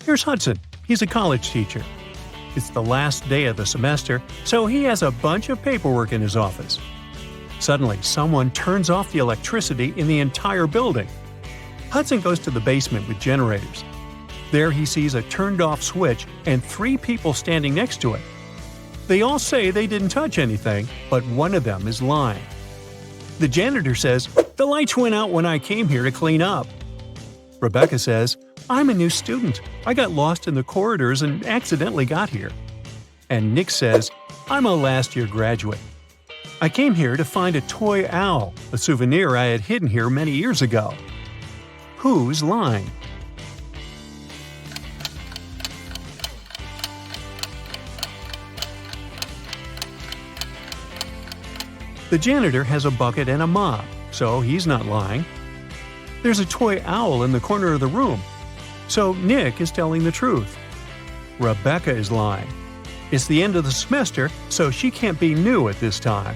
Here's Hudson. He's a college teacher. It's the last day of the semester, so he has a bunch of paperwork in his office. Suddenly, someone turns off the electricity in the entire building. Hudson goes to the basement with generators. There he sees a turned-off switch and 3 people standing next to it. They all say they didn't touch anything, but one of them is lying. The janitor says, "The lights went out when I came here to clean up." Rebecca says, "I'm a new student. I got lost in the corridors and accidentally got here." And Nick says, "I'm a last-year graduate. I came here to find a toy owl, a souvenir I had hidden here many years ago." Who's lying? The janitor has a bucket and a mop, so he's not lying. There's a toy owl in the corner of the room, so Nick is telling the truth. Rebecca is lying. It's the end of the semester, so she can't be new at this time.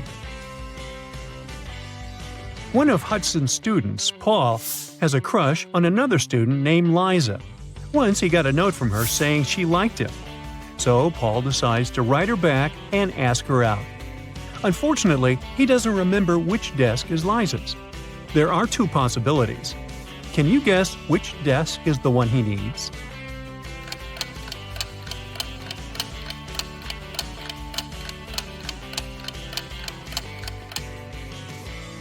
One of Hudson's students, Paul, has a crush on another student named Liza. Once he got a note from her saying she liked him. So Paul decides to write her back and ask her out. Unfortunately, he doesn't remember which desk is Liza's. There are 2 possibilities. Can you guess which desk is the one he needs?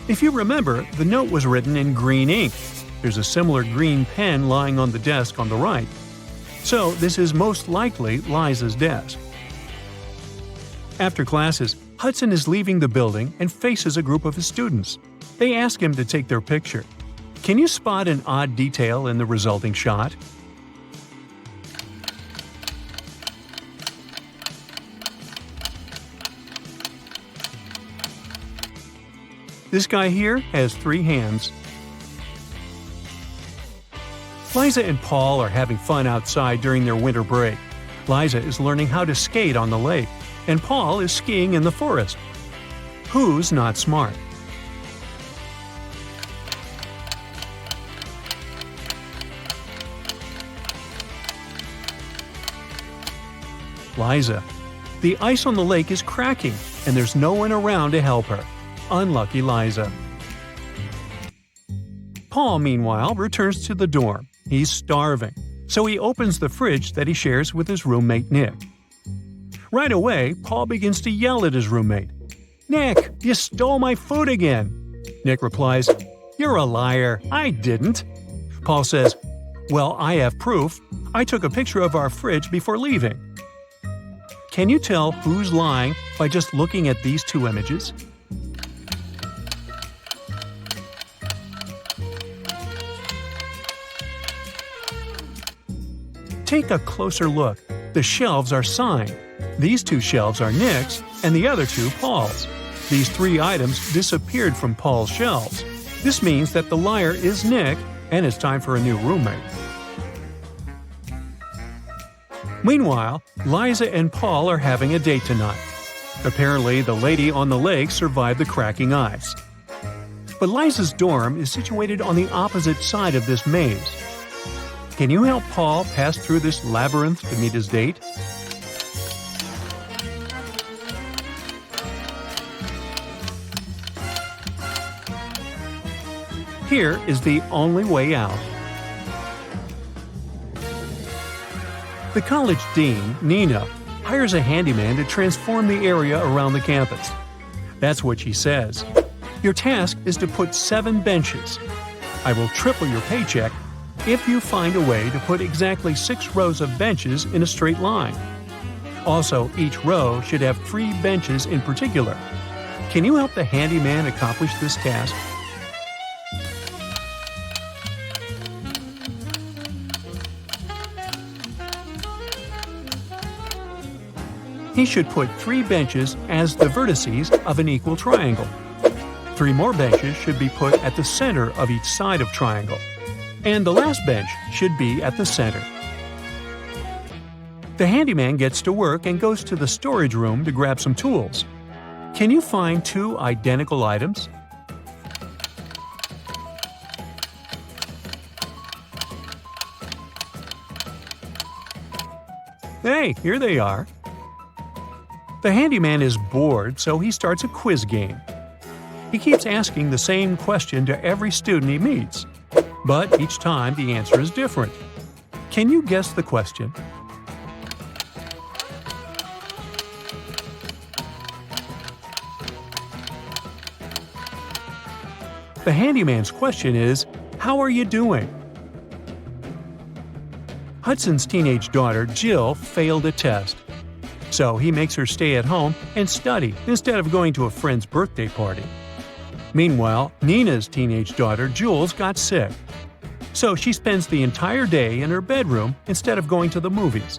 If you remember, the note was written in green ink. There's a similar green pen lying on the desk on the right. So this is most likely Liza's desk. After classes, Hudson is leaving the building and faces a group of his students. They ask him to take their picture. Can you spot an odd detail in the resulting shot? This guy here has 3 hands. Liza and Paul are having fun outside during their winter break. Liza is learning how to skate on the lake, and Paul is skiing in the forest. Who's not smart? Liza. The ice on the lake is cracking, and there's no one around to help her. Unlucky Liza. Paul, meanwhile, returns to the dorm. He's starving, so he opens the fridge that he shares with his roommate Nick. Right away, Paul begins to yell at his roommate. "Nick, you stole my food again!" Nick replies, "You're a liar. I didn't." Paul says, "Well, I have proof. I took a picture of our fridge before leaving." Can you tell who's lying by just looking at these 2 images? Take a closer look. The shelves are signed. These 2 shelves are Nick's and the other 2 Paul's. These 3 items disappeared from Paul's shelves. This means that the liar is Nick and it's time for a new roommate. Meanwhile, Liza and Paul are having a date tonight. Apparently, the lady on the lake survived the cracking ice. But Liza's dorm is situated on the opposite side of this maze. Can you help Paul pass through this labyrinth to meet his date? Here is the only way out. The college dean, Nina, hires a handyman to transform the area around the campus. That's what she says. Your task is to put 7 benches. I will triple your paycheck if you find a way to put exactly 6 rows of benches in a straight line. Also, each row should have 3 benches in particular. Can you help the handyman accomplish this task? He should put 3 benches as the vertices of an equal triangle. 3 more benches should be put at the center of each side of triangle. And the last bench should be at the center. The handyman gets to work and goes to the storage room to grab some tools. Can you find 2 identical items? Hey, here they are. The handyman is bored, so he starts a quiz game. He keeps asking the same question to every student he meets, but each time the answer is different. Can you guess the question? The handyman's question is, "How are you doing?" Hudson's teenage daughter, Jill, failed a test. So he makes her stay at home and study instead of going to a friend's birthday party. Meanwhile, Nina's teenage daughter, Jules, got sick. So she spends the entire day in her bedroom instead of going to the movies.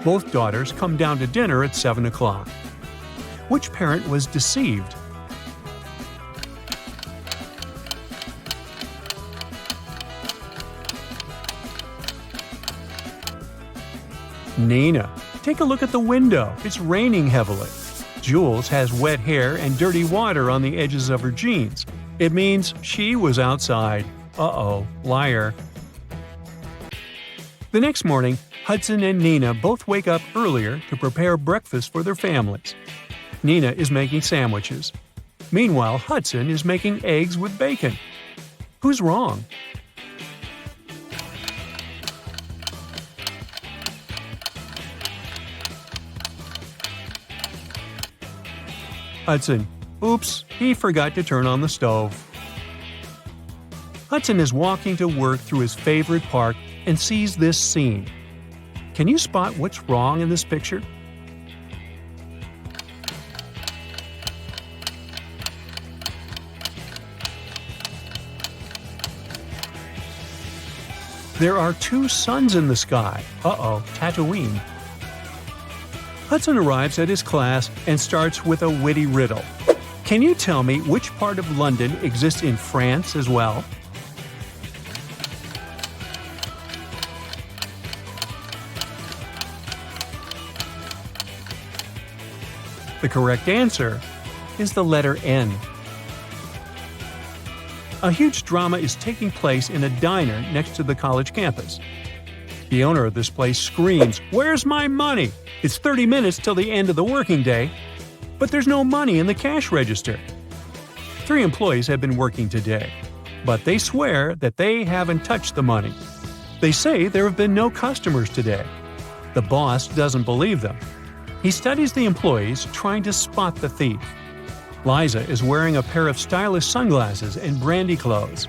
Both daughters come down to dinner at 7 o'clock. Which parent was deceived? Nina. Take a look at the window. It's raining heavily. Jules has wet hair and dirty water on the edges of her jeans. It means she was outside. Uh-oh, liar. The next morning, Hudson and Nina both wake up earlier to prepare breakfast for their families. Nina is making sandwiches. Meanwhile, Hudson is making eggs with bacon. Who's wrong? Hudson. Oops, he forgot to turn on the stove. Hudson is walking to work through his favorite park and sees this scene. Can you spot what's wrong in this picture? There are two suns in the sky. Uh-oh, Tatooine. Hudson arrives at his class and starts with a witty riddle. Can you tell me which part of London exists in France as well? The correct answer is the letter N. A huge drama is taking place in a diner next to the college campus. The owner of this place screams, "Where's my money? It's 30 minutes till the end of the working day." But there's no money in the cash register. 3 employees have been working today, but they swear that they haven't touched the money. They say there have been no customers today. The boss doesn't believe them. He studies the employees, trying to spot the thief. Liza is wearing a pair of stylish sunglasses and brandy clothes.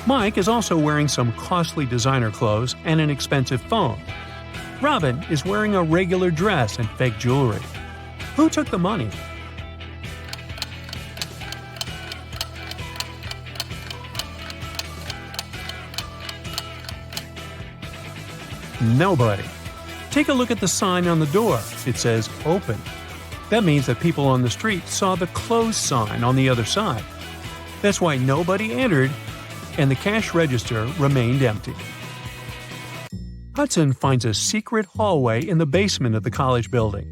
Mike is also wearing some costly designer clothes and an expensive phone. Robin is wearing a regular dress and fake jewelry. Who took the money? Nobody. Take a look at the sign on the door. It says "Open." That means that people on the street saw the closed sign on the other side. That's why nobody entered and the cash register remained empty. Hudson finds a secret hallway in the basement of the college building.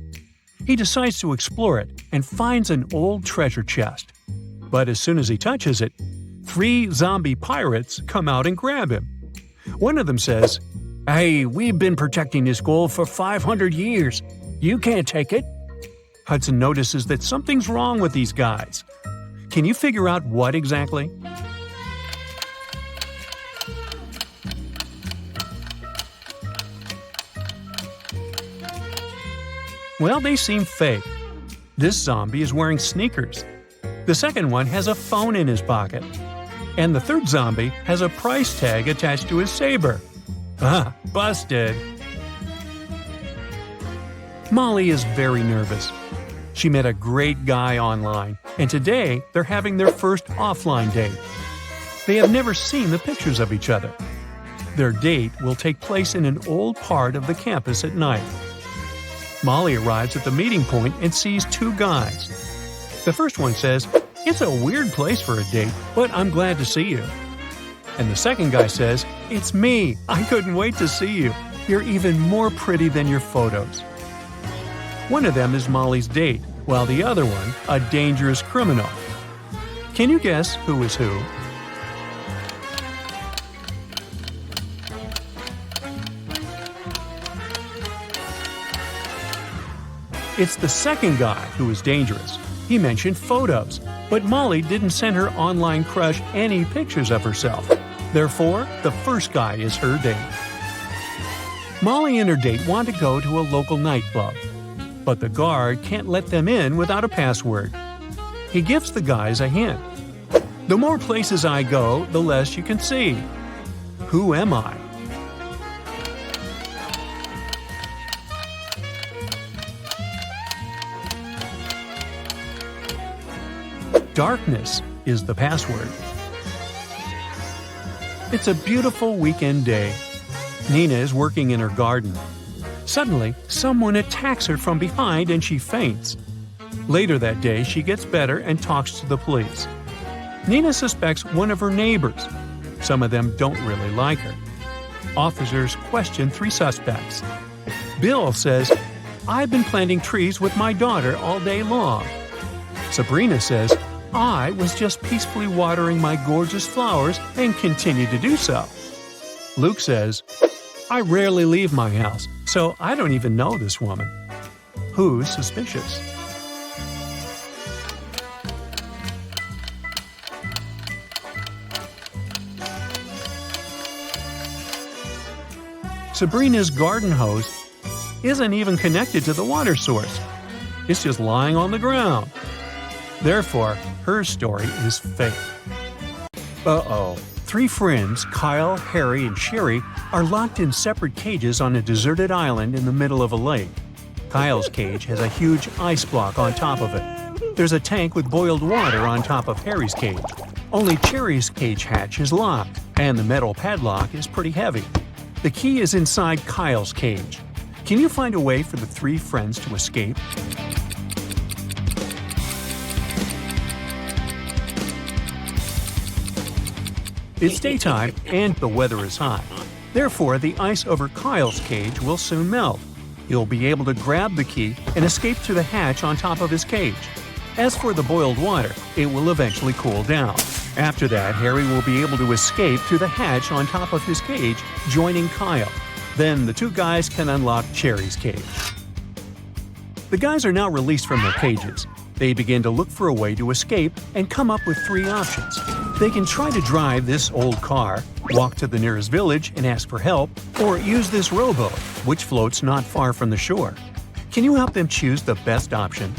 He decides to explore it and finds an old treasure chest. But as soon as he touches it, 3 zombie pirates come out and grab him. One of them says, "Hey, we've been protecting this gold for 500 years. You can't take it." Hudson notices that something's wrong with these guys. Can you figure out what exactly? Well, they seem fake. This zombie is wearing sneakers. The second one has a phone in his pocket. And the third zombie has a price tag attached to his saber. Ah, busted. Molly is very nervous. She met a great guy online, and today they're having their first offline date. They have never seen the pictures of each other. Their date will take place in an old part of the campus at night. Molly arrives at the meeting point and sees 2 guys. The first one says, "It's a weird place for a date, but I'm glad to see you." And the second guy says, "It's me. I couldn't wait to see you. You're even more pretty than your photos." One of them is Molly's date, while the other one, a dangerous criminal. Can you guess who is who? It's the second guy who is dangerous. He mentioned photos, but Molly didn't send her online crush any pictures of herself. Therefore, the first guy is her date. Molly and her date want to go to a local nightclub, but the guard can't let them in without a password. He gives the guys a hint. The more places I go, the less you can see. Who am I? Darkness is the password. It's a beautiful weekend day. Nina is working in her garden. Suddenly, someone attacks her from behind and she faints. Later that day, she gets better and talks to the police. Nina suspects one of her neighbors. Some of them don't really like her. Officers question 3 suspects. Bill says, "I've been planting trees with my daughter all day long." Sabrina says, "I was just peacefully watering my gorgeous flowers and continue to do so." Luke says, "I rarely leave my house, so I don't even know this woman." Who's suspicious? Sabrina's garden hose isn't even connected to the water source. It's just lying on the ground. Therefore, her story is fake. Uh-oh. 3 friends, Kyle, Harry, and Sherry, are locked in separate cages on a deserted island in the middle of a lake. Kyle's cage has a huge ice block on top of it. There's a tank with boiled water on top of Harry's cage. Only Sherry's cage hatch is locked, and the metal padlock is pretty heavy. The key is inside Kyle's cage. Can you find a way for the 3 friends to escape? It's daytime and the weather is hot. Therefore, the ice over Kyle's cage will soon melt. He'll be able to grab the key and escape through the hatch on top of his cage. As for the boiled water, it will eventually cool down. After that, Harry will be able to escape through the hatch on top of his cage, joining Kyle. Then the 2 guys can unlock Cherry's cage. The guys are now released from their cages. They begin to look for a way to escape and come up with 3 options. They can try to drive this old car, walk to the nearest village and ask for help, or use this rowboat, which floats not far from the shore. Can you help them choose the best option?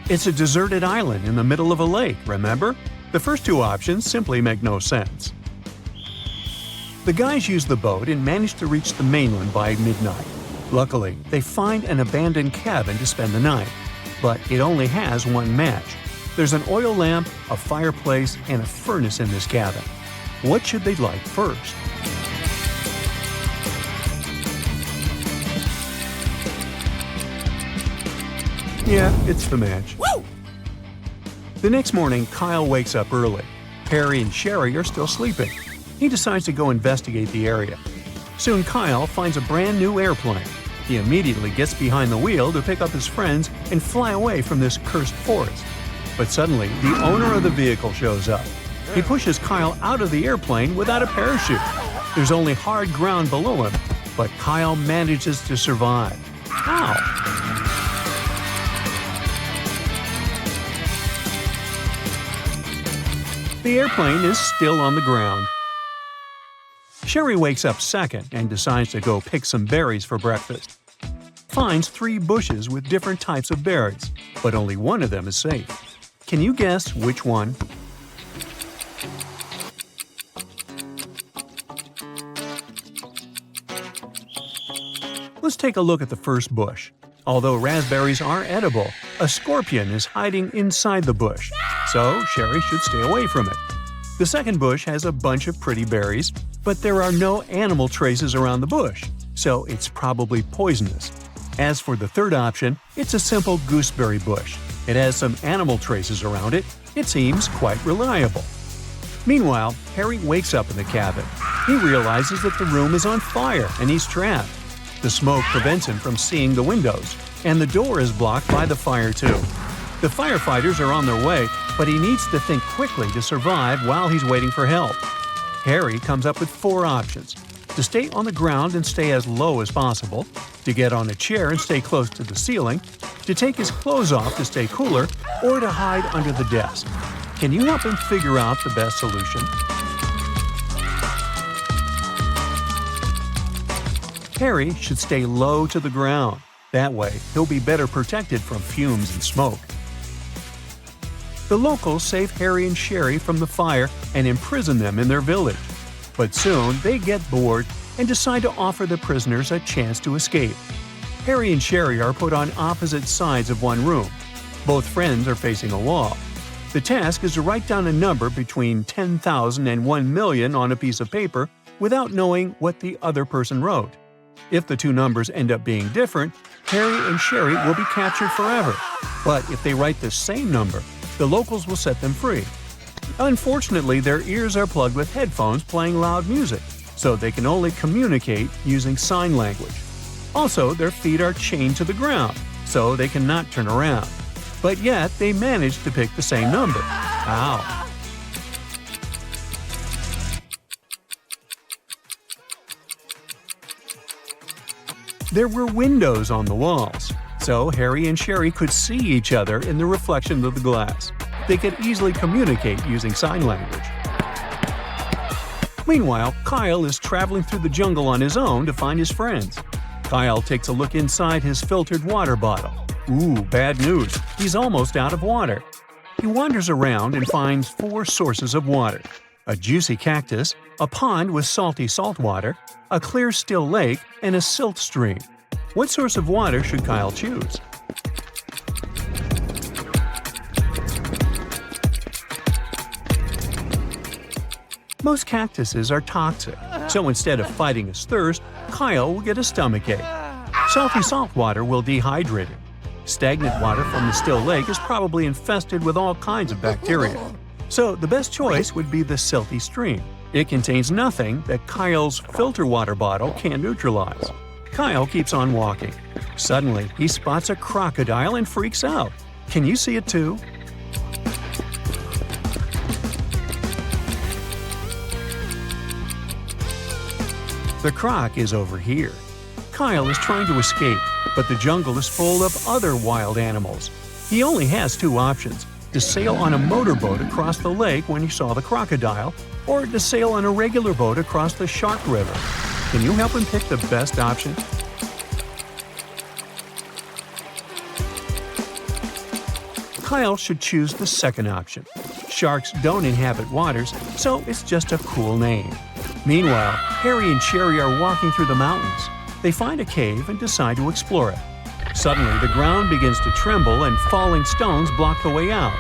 It's a deserted island in the middle of a lake, remember? The first 2 options simply make no sense. The guys use the boat and manage to reach the mainland by midnight. Luckily, they find an abandoned cabin to spend the night, but it only has 1 match. There's an oil lamp, a fireplace, and a furnace in this cabin. What should they light first? Yeah, it's the match. Woo! The next morning, Kyle wakes up early. Harry and Sherry are still sleeping. He decides to go investigate the area. Soon Kyle finds a brand new airplane. He immediately gets behind the wheel to pick up his friends and fly away from this cursed forest. But suddenly, the owner of the vehicle shows up. He pushes Kyle out of the airplane without a parachute. There's only hard ground below him, but Kyle manages to survive. How? The airplane is still on the ground. Sherry wakes up second and decides to go pick some berries for breakfast. Finds 3 bushes with different types of berries, but only one of them is safe. Can you guess which one? Let's take a look at the first bush. Although raspberries are edible, a scorpion is hiding inside the bush, so Sherry should stay away from it. The second bush has a bunch of pretty berries, but there are no animal traces around the bush, so it's probably poisonous. As for the third option, it's a simple gooseberry bush. It has some animal traces around it. It seems quite reliable. Meanwhile, Harry wakes up in the cabin. He realizes that the room is on fire and he's trapped. The smoke prevents him from seeing the windows, and the door is blocked by the fire too. The firefighters are on their way, but he needs to think quickly to survive while he's waiting for help. Harry comes up with 4 options: to stay on the ground and stay as low as possible, to get on a chair and stay close to the ceiling, to take his clothes off to stay cooler, or to hide under the desk. Can you help him figure out the best solution? Harry should stay low to the ground. That way, he'll be better protected from fumes and smoke. The locals save Harry and Sherry from the fire and imprison them in their village. But soon, they get bored and decide to offer the prisoners a chance to escape. Harry and Sherry are put on opposite sides of one room. Both friends are facing a wall. The task is to write down a number between 10,000 and 1 million on a piece of paper without knowing what the other person wrote. If the 2 numbers end up being different, Harry and Sherry will be captured forever. But if they write the same number, the locals will set them free. Unfortunately, their ears are plugged with headphones playing loud music, so they can only communicate using sign language. Also, their feet are chained to the ground, so they cannot turn around. But yet, they manage to pick the same number. Ow! There were windows on the walls, so Harry and Sherry could see each other in the reflection of the glass. They could easily communicate using sign language. Meanwhile, Kyle is traveling through the jungle on his own to find his friends. Kyle takes a look inside his filtered water bottle. Ooh, bad news. He's almost out of water. He wanders around and finds 4 sources of water: a juicy cactus, a pond with salty salt water, a clear still lake, and a silt stream. What source of water should Kyle choose? Most cactuses are toxic, so instead of fighting his thirst, Kyle will get a stomachache. Salty salt water will dehydrate him. Stagnant water from the still lake is probably infested with all kinds of bacteria. So the best choice would be the silty stream. It contains nothing that Kyle's filter water bottle can neutralize. Kyle keeps on walking. Suddenly, he spots a crocodile and freaks out. Can you see it too? The croc is over here. Kyle is trying to escape, but the jungle is full of other wild animals. He only has 2 options: to sail on a motorboat across the lake when he saw the crocodile, or to sail on a regular boat across the Shark River. Can you help him pick the best option? Kyle should choose the second option. Sharks don't inhabit waters, so it's just a cool name. Meanwhile, Harry and Sherry are walking through the mountains. They find a cave and decide to explore it. Suddenly, the ground begins to tremble and falling stones block the way out.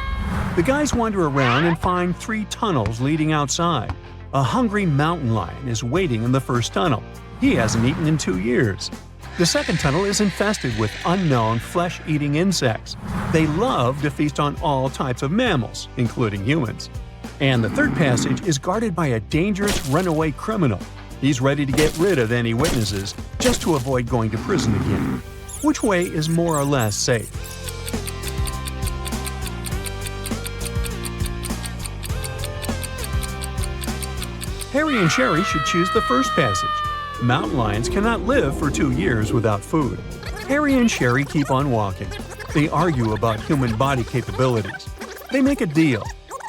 The guys wander around and find 3 tunnels leading outside. A hungry mountain lion is waiting in the first tunnel. He hasn't eaten in 2 years. The second tunnel is infested with unknown flesh-eating insects. They love to feast on all types of mammals, including humans. And the third passage is guarded by a dangerous runaway criminal. He's ready to get rid of any witnesses, just to avoid going to prison again. Which way is more or less safe? Harry and Sherry should choose the first passage. Mountain lions cannot live for 2 years without food. Harry and Sherry keep on walking. They argue about human body capabilities. They make a deal.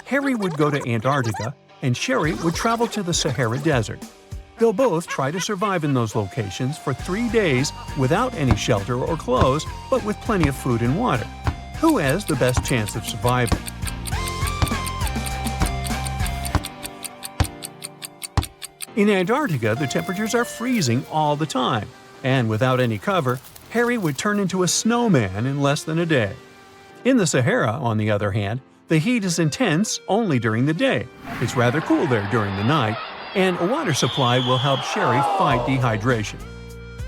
Harry would go to Antarctica, and Sherry would travel to the Sahara Desert. They'll both try to survive in those locations for 3 days without any shelter or clothes, but with plenty of food and water. Who has the best chance of surviving? In Antarctica, the temperatures are freezing all the time, and without any cover, Harry would turn into a snowman in less than a day. In the Sahara, on the other hand, the heat is intense only during the day. It's rather cool there during the night, and a water supply will help Sherry fight dehydration.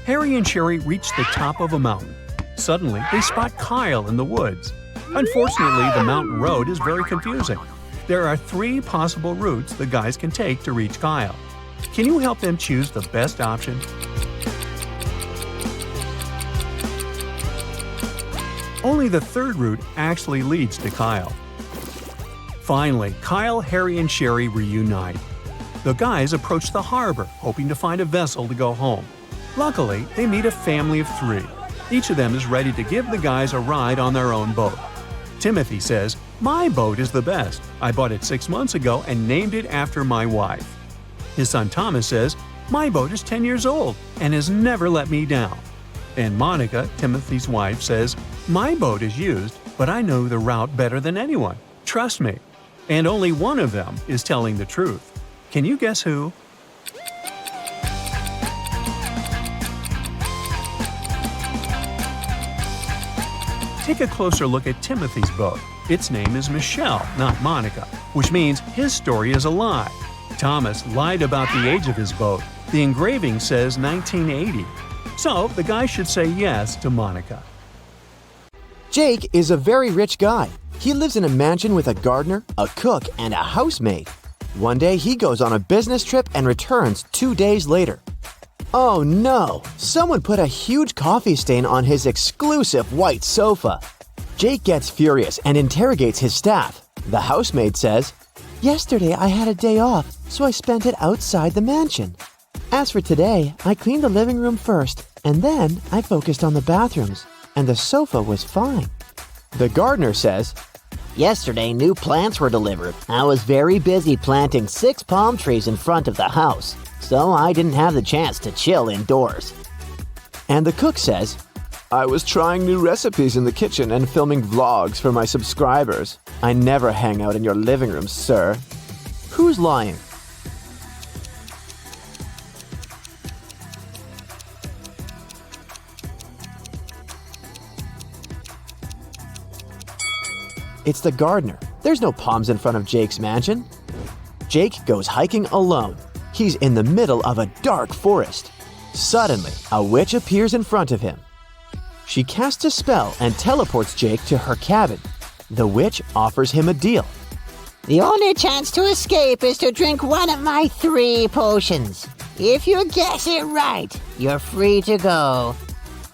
Harry and Sherry reach the top of a mountain. Suddenly, they spot Kyle in the woods. Unfortunately, the mountain road is very confusing. There are 3 possible routes the guys can take to reach Kyle. Can you help them choose the best option? Only the third route actually leads to Kyle. Finally, Kyle, Harry, and Sherry reunite. The guys approach the harbor, hoping to find a vessel to go home. Luckily, they meet a family of 3. Each of them is ready to give the guys a ride on their own boat. Timothy says, "My boat is the best. I bought it 6 months ago and named it after my wife." His son Thomas says, "My boat is 10 years old and has never let me down." And Monica, Timothy's wife, says, "My boat is used, but I know the route better than anyone. Trust me." And only one of them is telling the truth. Can you guess who? Take a closer look at Timothy's boat. Its name is Michelle, not Monica, which means his story is a lie. Thomas lied about the age of his boat. The engraving says 1980. So the guy should say yes to Monica. Jake is a very rich guy. He lives in a mansion with a gardener, a cook, and a housemaid. One day he goes on a business trip and returns 2 days later. Oh no! Someone put a huge coffee stain on his exclusive white sofa. Jake gets furious and interrogates his staff. The housemaid says, "Yesterday I had a day off, so I spent it outside the mansion. As for today, I cleaned the living room first, and then I focused on the bathrooms, and the sofa was fine." The gardener says, "Yesterday, new plants were delivered. I was very busy planting 6 palm trees in front of the house, so I didn't have the chance to chill indoors." And the cook says, "I was trying new recipes in the kitchen and filming vlogs for my subscribers. I never hang out in your living room, sir." Who's lying? It's the gardener. There's no palms in front of Jake's mansion. Jake goes hiking alone. He's in the middle of a dark forest. Suddenly, a witch appears in front of him. She casts a spell and teleports Jake to her cabin. The witch offers him a deal. "The only chance to escape is to drink one of my 3 potions. If you guess it right, you're free to go.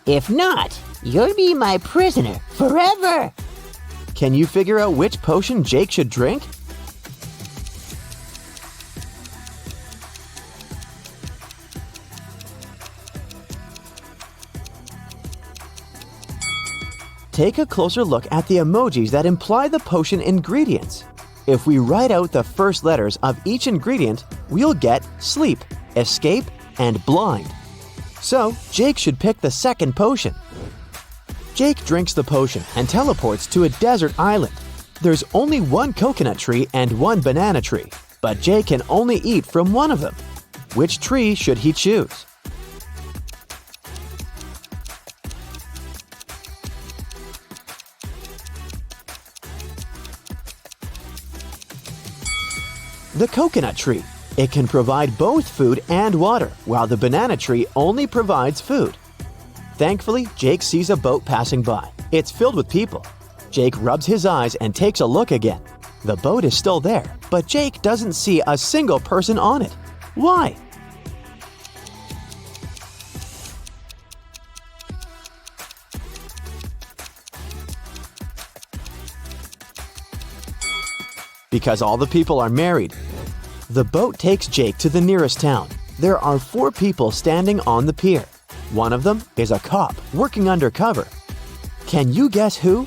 If not, you'll be my prisoner forever." Can you figure out which potion Jake should drink? Take a closer look at the emojis that imply the potion ingredients. If we write out the first letters of each ingredient, we'll get sleep, escape, and blind. So, Jake should pick the second potion. Jake drinks the potion and teleports to a desert island. There's only 1 coconut tree and 1 banana tree, but Jake can only eat from one of them. Which tree should he choose? The coconut tree. It can provide both food and water, while the banana tree only provides food. Thankfully, Jake sees a boat passing by. It's filled with people. Jake rubs his eyes and takes a look again. The boat is still there, but Jake doesn't see a single person on it. Why? Because all the people are married. The boat takes Jake to the nearest town. There are 4 people standing on the pier. One of them is a cop working undercover. Can you guess who?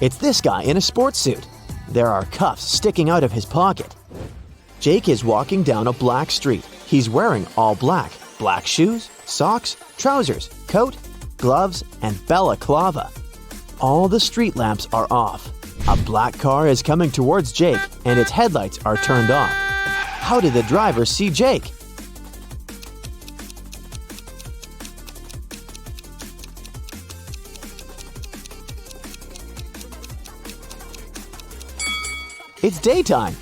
It's this guy in a sports suit. There are cuffs sticking out of his pocket. Jake is walking down a black street. He's wearing all black. Black shoes, socks, trousers, coat, gloves, and balaclava. All the street lamps are off. A black car is coming towards Jake, and its headlights are turned off. How did the driver see Jake? It's daytime.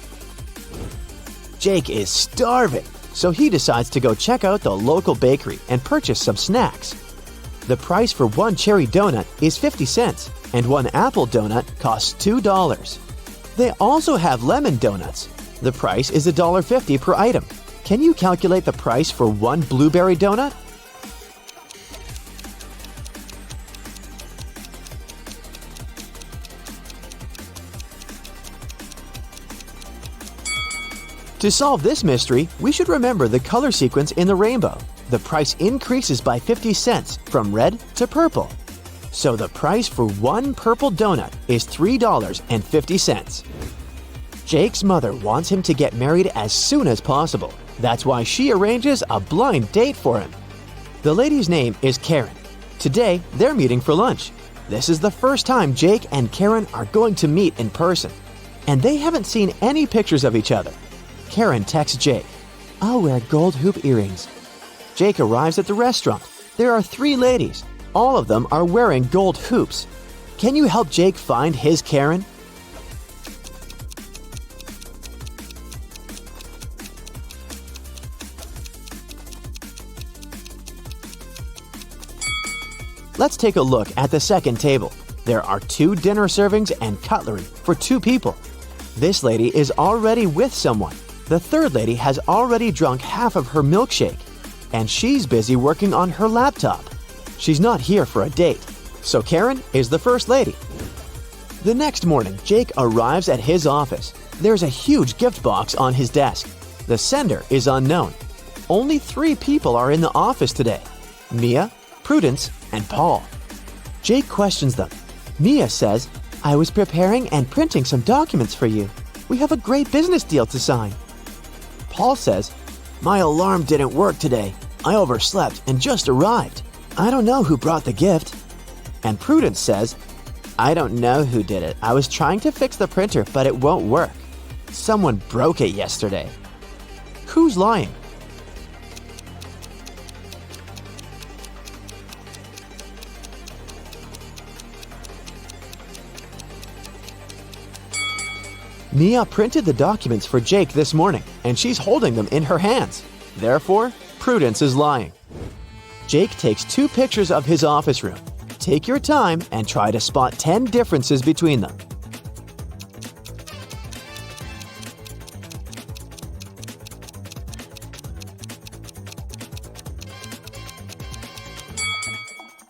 Jake is starving, so he decides to go check out the local bakery and purchase some snacks. The price for 1 cherry donut is 50 cents, and 1 apple donut costs $2. They also have lemon donuts. The price is $1.50 per item. Can you calculate the price for 1 blueberry donut? To solve this mystery, we should remember the color sequence in the rainbow. The price increases by 50 cents from red to purple. So the price for one purple donut is $3.50. Jake's mother wants him to get married as soon as possible. That's why she arranges a blind date for him. The lady's name is Karen. Today, they're meeting for lunch. This is the first time Jake and Karen are going to meet in person, and they haven't seen any pictures of each other. Karen texts Jake, "I'll wear gold hoop earrings." Jake arrives at the restaurant. There are 3 ladies. All of them are wearing gold hoops. Can you help Jake find his Karen? Let's take a look at the second table. There are 2 dinner servings and cutlery for 2 people. This lady is already with someone. The third lady has already drunk half of her milkshake, and she's busy working on her laptop. She's not here for a date, so Karen is the first lady. The next morning, Jake arrives at his office. There's a huge gift box on his desk. The sender is unknown. Only 3 people are in the office today: Mia, Prudence, and Paul. Jake questions them. Mia says, "I was preparing and printing some documents for you. We have a great business deal to sign." Paul says, "My alarm didn't work today. I overslept and just arrived. I don't know who brought the gift." And Prudence says, "I don't know who did it. I was trying to fix the printer, but it won't work. Someone broke it yesterday." Who's lying? Mia printed the documents for Jake this morning, and she's holding them in her hands. Therefore, Prudence is lying. Jake takes 2 pictures of his office room. Take your time and try to spot 10 differences between them.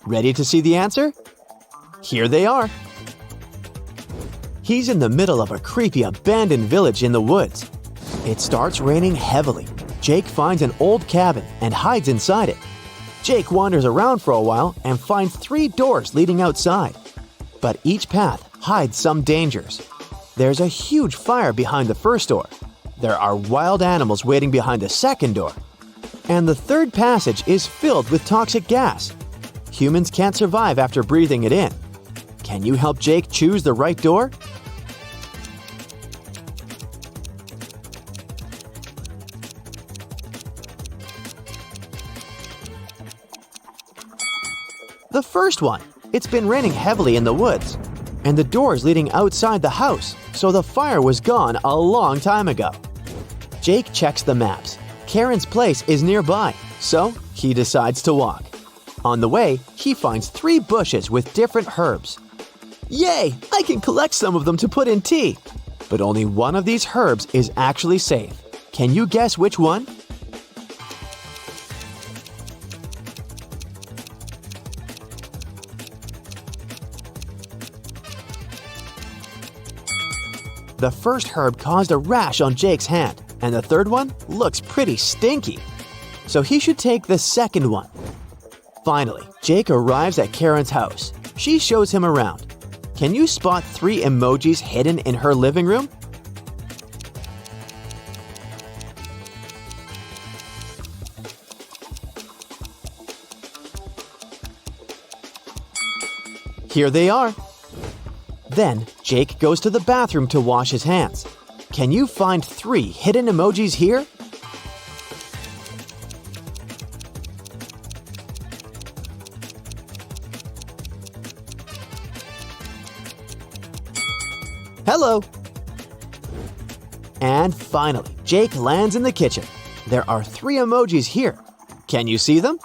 Ready to see the answer? Here they are. He's in the middle of a creepy abandoned village in the woods. It starts raining heavily. Jake finds an old cabin and hides inside it. Jake wanders around for a while and finds 3 doors leading outside. But each path hides some dangers. There's a huge fire behind the first door. There are wild animals waiting behind the second door. And the third passage is filled with toxic gas. Humans can't survive after breathing it in. Can you help Jake choose the right door? The first one. It's been raining heavily in the woods, and the door's leading outside the house, so the fire was gone a long time ago. Jake checks the maps. Karen's place is nearby, so he decides to walk. On the way, he finds 3 bushes with different herbs. Yay! I can collect some of them to put in tea. But only one of these herbs is actually safe. Can you guess which one? The first herb caused a rash on Jake's hand, and the third one looks pretty stinky. So he should take the second one. Finally, Jake arrives at Karen's house. She shows him around. Can you spot 3 emojis hidden in her living room? Here they are. Then, Jake goes to the bathroom to wash his hands. Can you find 3 hidden emojis here? Hello! And finally, Jake lands in the kitchen. There are 3 emojis here. Can you see them?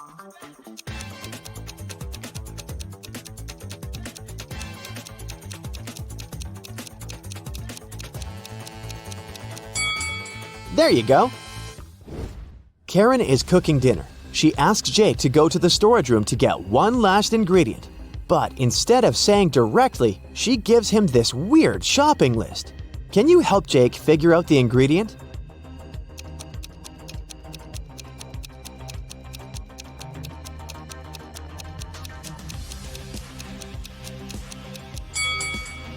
There you go. Karen is cooking dinner. She asks Jake to go to the storage room to get one last ingredient. But instead of saying directly, she gives him this weird shopping list. Can you help Jake figure out the ingredient?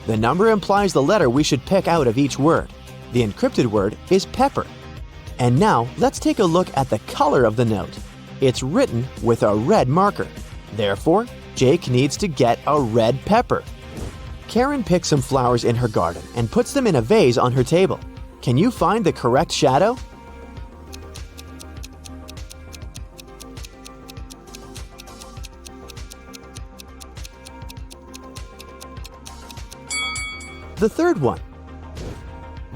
The number implies the letter we should pick out of each word. The encrypted word is pepper. And now, let's take a look at the color of the note. It's written with a red marker. Therefore, Jake needs to get a red pepper. Karen picks some flowers in her garden and puts them in a vase on her table. Can you find the correct shadow? The third one.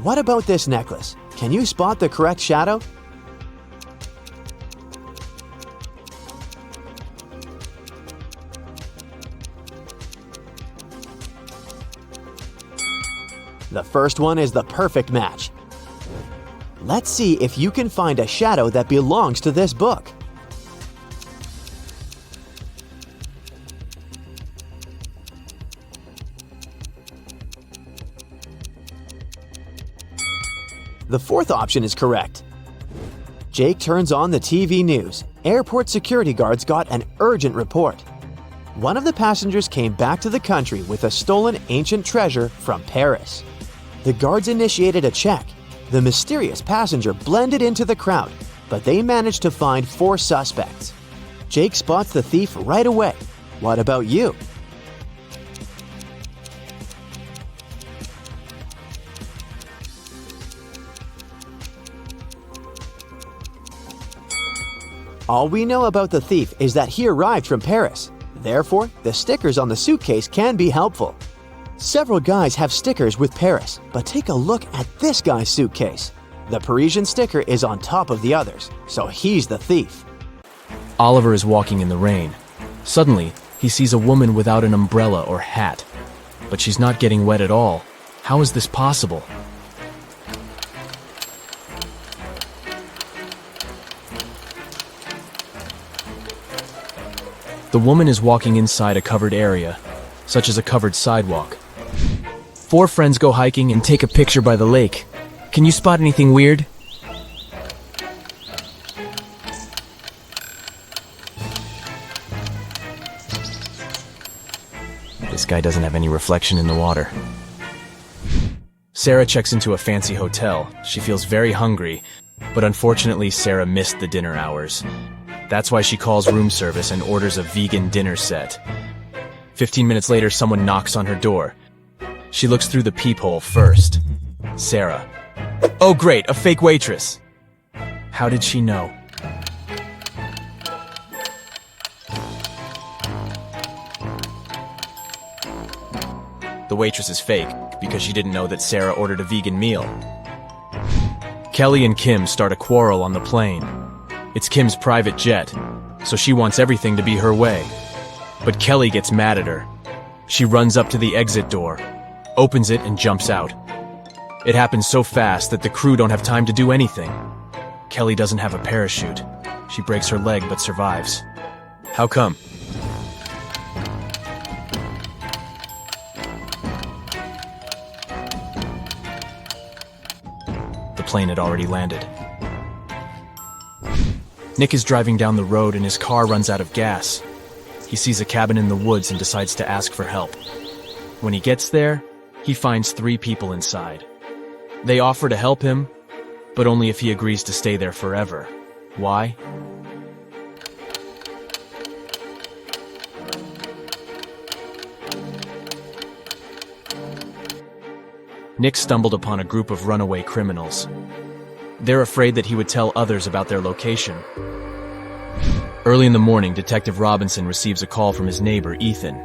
What about this necklace? Can you spot the correct shadow? The first one is the perfect match. Let's see if you can find a shadow that belongs to this book. The fourth option is correct. Jake turns on the TV news. Airport security guards got an urgent report. One of the passengers came back to the country with a stolen ancient treasure from Paris. The guards initiated a check. The mysterious passenger blended into the crowd, but they managed to find 4 suspects. Jake spots the thief right away. What about you? All we know about the thief is that he arrived from Paris. Therefore, the stickers on the suitcase can be helpful. Several guys have stickers with Paris, but take a look at this guy's suitcase. The Parisian sticker is on top of the others, so he's the thief. Oliver is walking in the rain. Suddenly, he sees a woman without an umbrella or hat. But she's not getting wet at all. How is this possible? The woman is walking inside a covered area, such as a covered sidewalk. 4 friends go hiking and take a picture by the lake. Can you spot anything weird? This guy doesn't have any reflection in the water. Sarah checks into a fancy hotel. She feels very hungry, but unfortunately Sarah missed the dinner hours. That's why she calls room service and orders a vegan dinner set. 15 minutes later, someone knocks on her door. She looks through the peephole first. Sarah. Oh great, a fake waitress. How did she know? The waitress is fake because she didn't know that Sarah ordered a vegan meal. Kelly and Kim start a quarrel on the plane. It's Kim's private jet, so she wants everything to be her way. But Kelly gets mad at her. She runs up to the exit door, opens it and jumps out. It happens so fast that the crew don't have time to do anything. Kelly doesn't have a parachute. She breaks her leg but survives. How come? The plane had already landed. Nick is driving down the road and his car runs out of gas. He sees a cabin in the woods and decides to ask for help. When he gets there, he finds 3 people inside. They offer to help him, but only if he agrees to stay there forever. Why? Nick stumbled upon a group of runaway criminals. They're afraid that he would tell others about their location. Early in the morning, Detective Robinson receives a call from his neighbor, Ethan.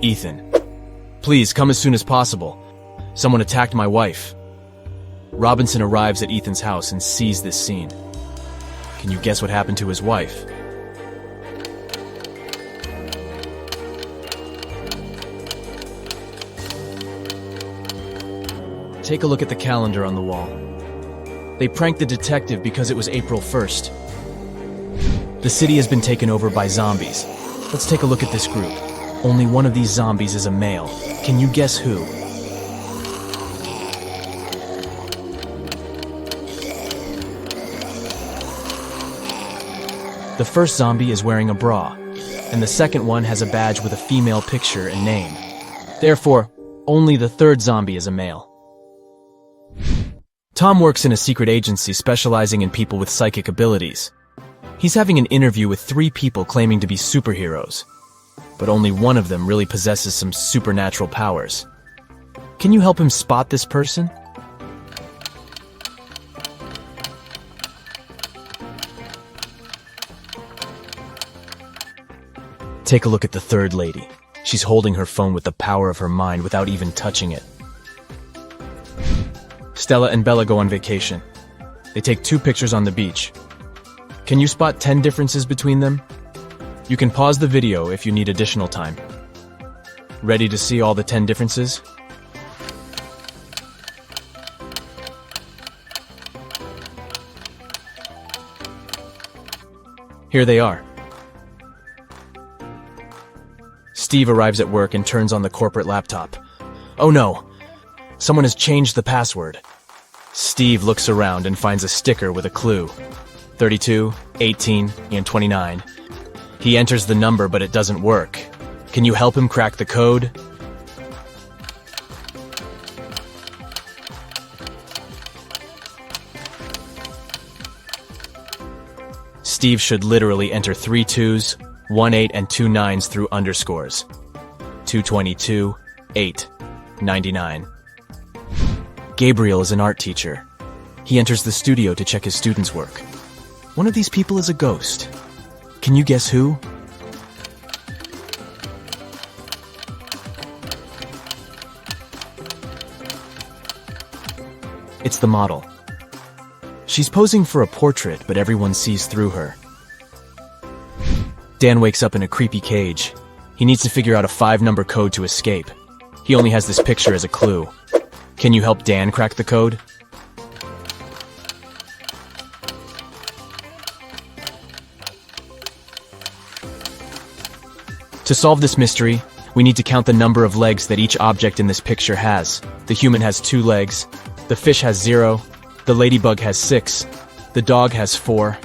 Ethan, please come as soon as possible. Someone attacked my wife. Robinson arrives at Ethan's house and sees this scene. Can you guess what happened to his wife? Take a look at the calendar on the wall. They pranked the detective because it was April 1st. The city has been taken over by zombies. Let's take a look at this group. Only one of these zombies is a male. Can you guess who? The first zombie is wearing a bra, and the second one has a badge with a female picture and name. Therefore, Only the third zombie is a male. Tom works in a secret agency specializing in people with psychic abilities. He's having an interview with 3 people claiming to be superheroes, but only one of them really possesses some supernatural powers. Can you help him spot this person? Take a look at the third lady. She's holding her phone with the power of her mind without even touching it. Stella and Bella go on vacation. They take 2 pictures on the beach. Can you spot 10 differences between them? You can pause the video if you need additional time. Ready to see all the 10 differences? Here they are. Steve arrives at work and turns on the corporate laptop. Oh no! Someone has changed the password. Steve looks around and finds a sticker with a clue. 32, 18, and 29. He enters the number, but it doesn't work. Can you help him crack the code? Steve should literally enter 3 2s, 1 8, and 2 9s through underscores. 222, 8, 99. Gabriel is an art teacher. He enters the studio to check his students' work. One of these people is a ghost. Can you guess who? It's the model. She's posing for a portrait, but everyone sees through her. Dan wakes up in a creepy cage. He needs to figure out a 5-number code to escape. He only has this picture as a clue. Can you help Dan crack the code? To solve this mystery, we need to count the number of legs that each object in this picture has. The human has 2 legs, the fish has 0, the ladybug has 6, the dog has 4,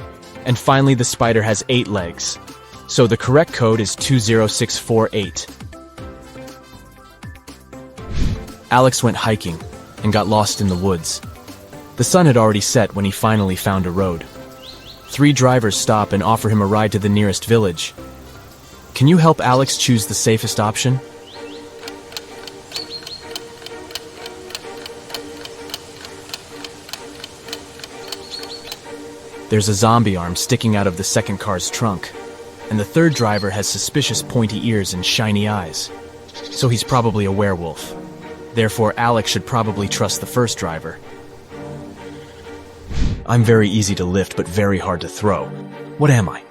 and finally the spider has 8 legs. So the correct code is 20648. Alex went hiking and got lost in the woods. The sun had already set when he finally found a road. 3 drivers stop and offer him a ride to the nearest village. Can you help Alex choose the safest option? There's a zombie arm sticking out of the second car's trunk, and the third driver has suspicious pointy ears and shiny eyes. So he's probably a werewolf. Therefore, Alex should probably trust the first driver. I'm very easy to lift, but very hard to throw. What am I?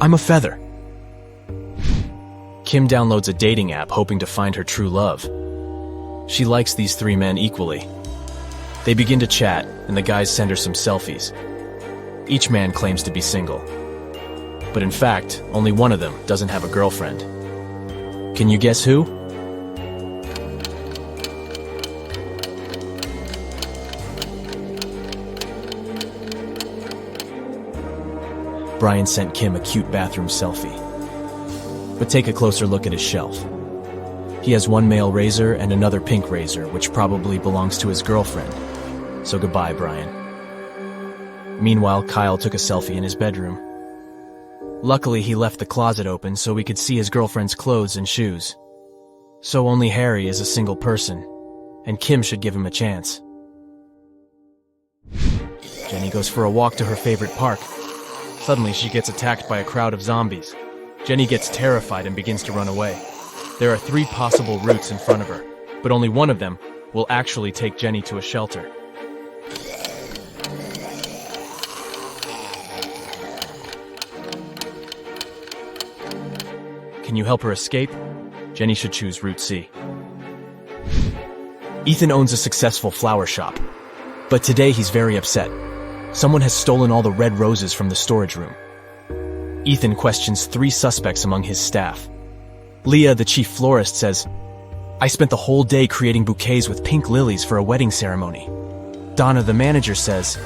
I'm a feather. Kim downloads a dating app hoping to find her true love. She likes these 3 men equally. They begin to chat, and the guys send her some selfies. Each man claims to be single. But in fact, only one of them doesn't have a girlfriend. Can you guess who? Brian sent Kim a cute bathroom selfie. But take a closer look at his shelf. He has 1 male razor and another pink razor, which probably belongs to his girlfriend. So goodbye, Brian. Meanwhile, Kyle took a selfie in his bedroom. Luckily, he left the closet open so we could see his girlfriend's clothes and shoes. So only Harry is a single person, and Kim should give him a chance. Jenny goes for a walk to her favorite park. Suddenly, she gets attacked by a crowd of zombies. Jenny gets terrified and begins to run away. There are 3 possible routes in front of her, but only one of them will actually take Jenny to a shelter. Can you help her escape? Jenny should choose Route C. Ethan owns a successful flower shop, but today he's very upset. Someone has stolen all the red roses from the storage room. Ethan questions 3 suspects among his staff. Leah, the chief florist, says, "I spent the whole day creating bouquets with pink lilies for a wedding ceremony." Donna, the manager, says,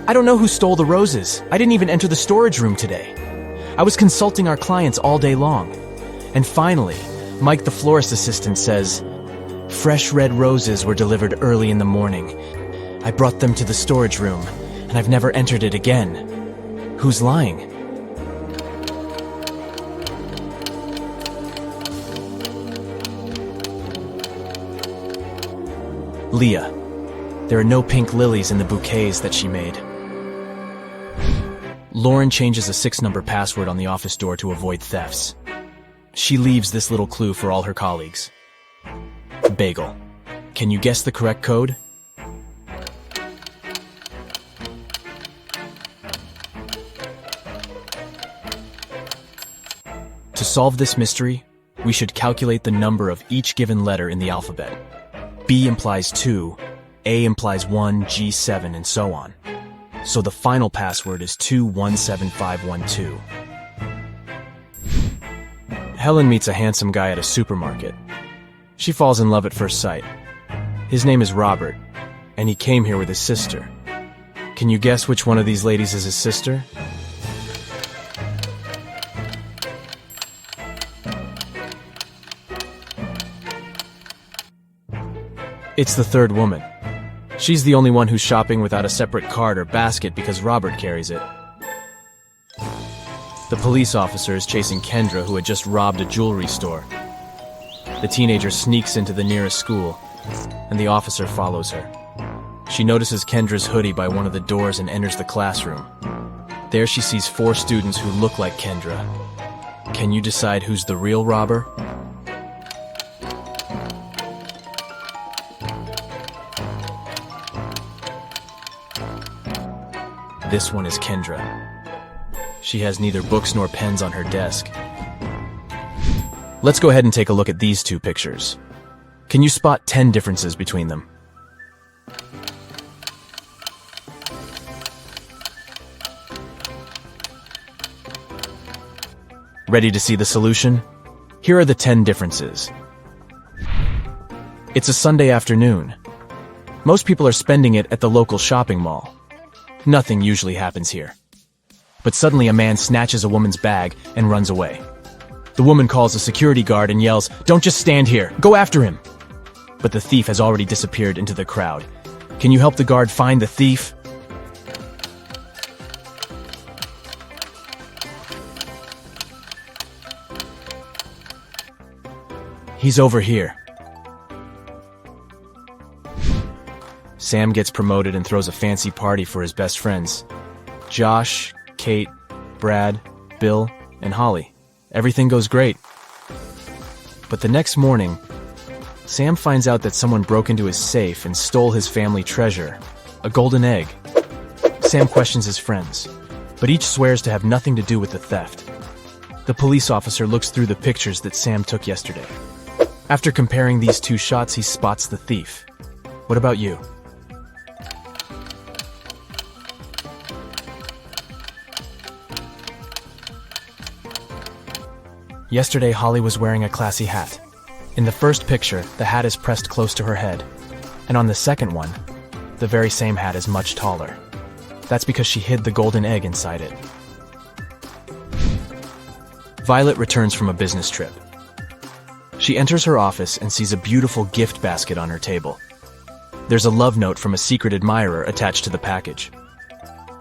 I don't know who stole the roses. I didn't even enter the storage room today. I was consulting our clients all day long. And finally, Mike the florist assistant says, fresh red roses were delivered early in the morning. I brought them to the storage room, and I've never entered it again. Who's lying? Leah. There are no pink lilies in the bouquets that she made. Lauren changes a 6-number password on the office door to avoid thefts. She leaves this little clue for all her colleagues. Bagel. Can you guess the correct code? To solve this mystery, we should calculate the number of each given letter in the alphabet. B implies 2, A implies 1, G 7, and so on. So the final password is 217512. Helen meets a handsome guy at a supermarket. She falls in love at first sight. His name is Robert, and he came here with his sister. Can you guess which one of these ladies is his sister? It's the third woman. She's the only one who's shopping without a separate cart or basket because Robert carries it. The police officer is chasing Kendra, who had just robbed a jewelry store. The teenager sneaks into the nearest school, and the officer follows her. She notices Kendra's hoodie by one of the doors and enters the classroom. There she sees 4 students who look like Kendra. Can you decide who's the real robber? This one is Kendra. She has neither books nor pens on her desk. Let's go ahead and take a look at these 2 pictures. Can you spot 10 differences between them? Ready to see the solution? Here are the 10 differences. It's a Sunday afternoon. Most people are spending it at the local shopping mall. Nothing usually happens here. But suddenly a man snatches a woman's bag and runs away. The woman calls a security guard and yells, "Don't just stand here, go after him!" But the thief has already disappeared into the crowd. Can you help the guard find the thief? He's over here. Sam gets promoted and throws a fancy party for his best friends. Josh, Kate, Brad, Bill, and Holly. Everything goes great. But the next morning, Sam finds out that someone broke into his safe and stole his family treasure, a golden egg. Sam questions his friends, but each swears to have nothing to do with the theft. The police officer looks through the pictures that Sam took yesterday. After comparing these 2 shots, he spots the thief. What about you? Yesterday, Holly was wearing a classy hat. In the first picture, the hat is pressed close to her head. And on the second one, the very same hat is much taller. That's because she hid the golden egg inside it. Violet returns from a business trip. She enters her office and sees a beautiful gift basket on her table. There's a love note from a secret admirer attached to the package.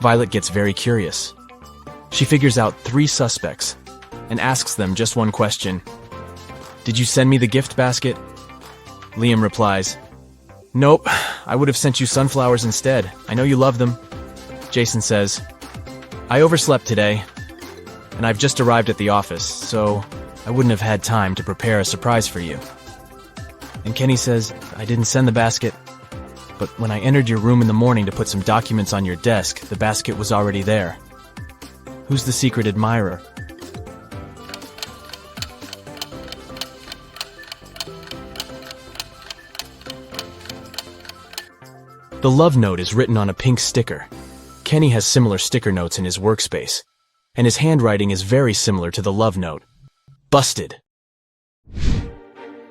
Violet gets very curious. She figures out 3 suspects and asks them just one question. "Did you send me the gift basket?" Liam replies, "Nope, I would have sent you sunflowers instead. I know you love them." Jason says, "I overslept today, and I've just arrived at the office, so I wouldn't have had time to prepare a surprise for you." And Kenny says, "I didn't send the basket, but when I entered your room in the morning to put some documents on your desk, the basket was already there." Who's the secret admirer? The love note is written on a pink sticker. Kenny has similar sticker notes in his workspace, and his handwriting is very similar to the love note. Busted!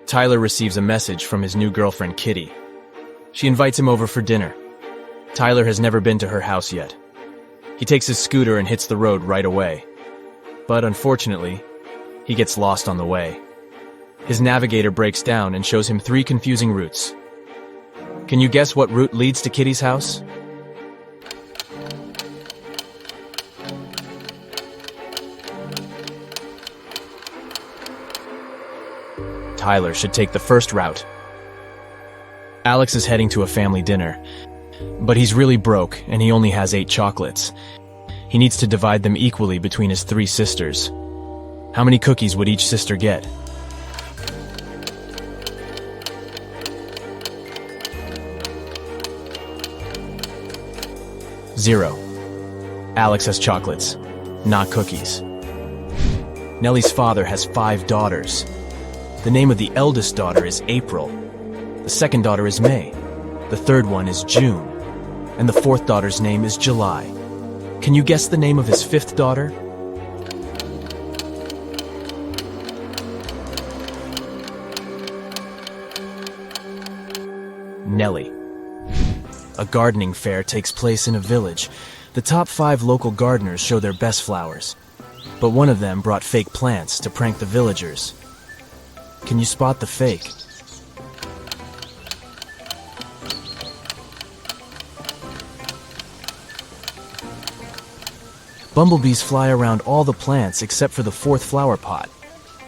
Tyler receives a message from his new girlfriend, Kitty. She invites him over for dinner. Tyler has never been to her house yet. He takes his scooter and hits the road right away. But unfortunately, he gets lost on the way. His navigator breaks down and shows him 3 confusing routes. Can you guess what route leads to Kitty's house? Tyler should take the first route. Alex is heading to a family dinner, but he's really broke and he only has 8 chocolates. He needs to divide them equally between his 3 sisters. How many cookies would each sister get? Zero. Alex has chocolates, not cookies. Nellie's father has 5 daughters. The name of the eldest daughter is April. The second daughter is May. The third one is June. And the fourth daughter's name is July. Can you guess the name of his 5th daughter? Nellie. A gardening fair takes place in a village. The top 5 local gardeners show their best flowers. But one of them brought fake plants to prank the villagers. Can you spot the fake? Bumblebees fly around all the plants except for the 4th flower pot.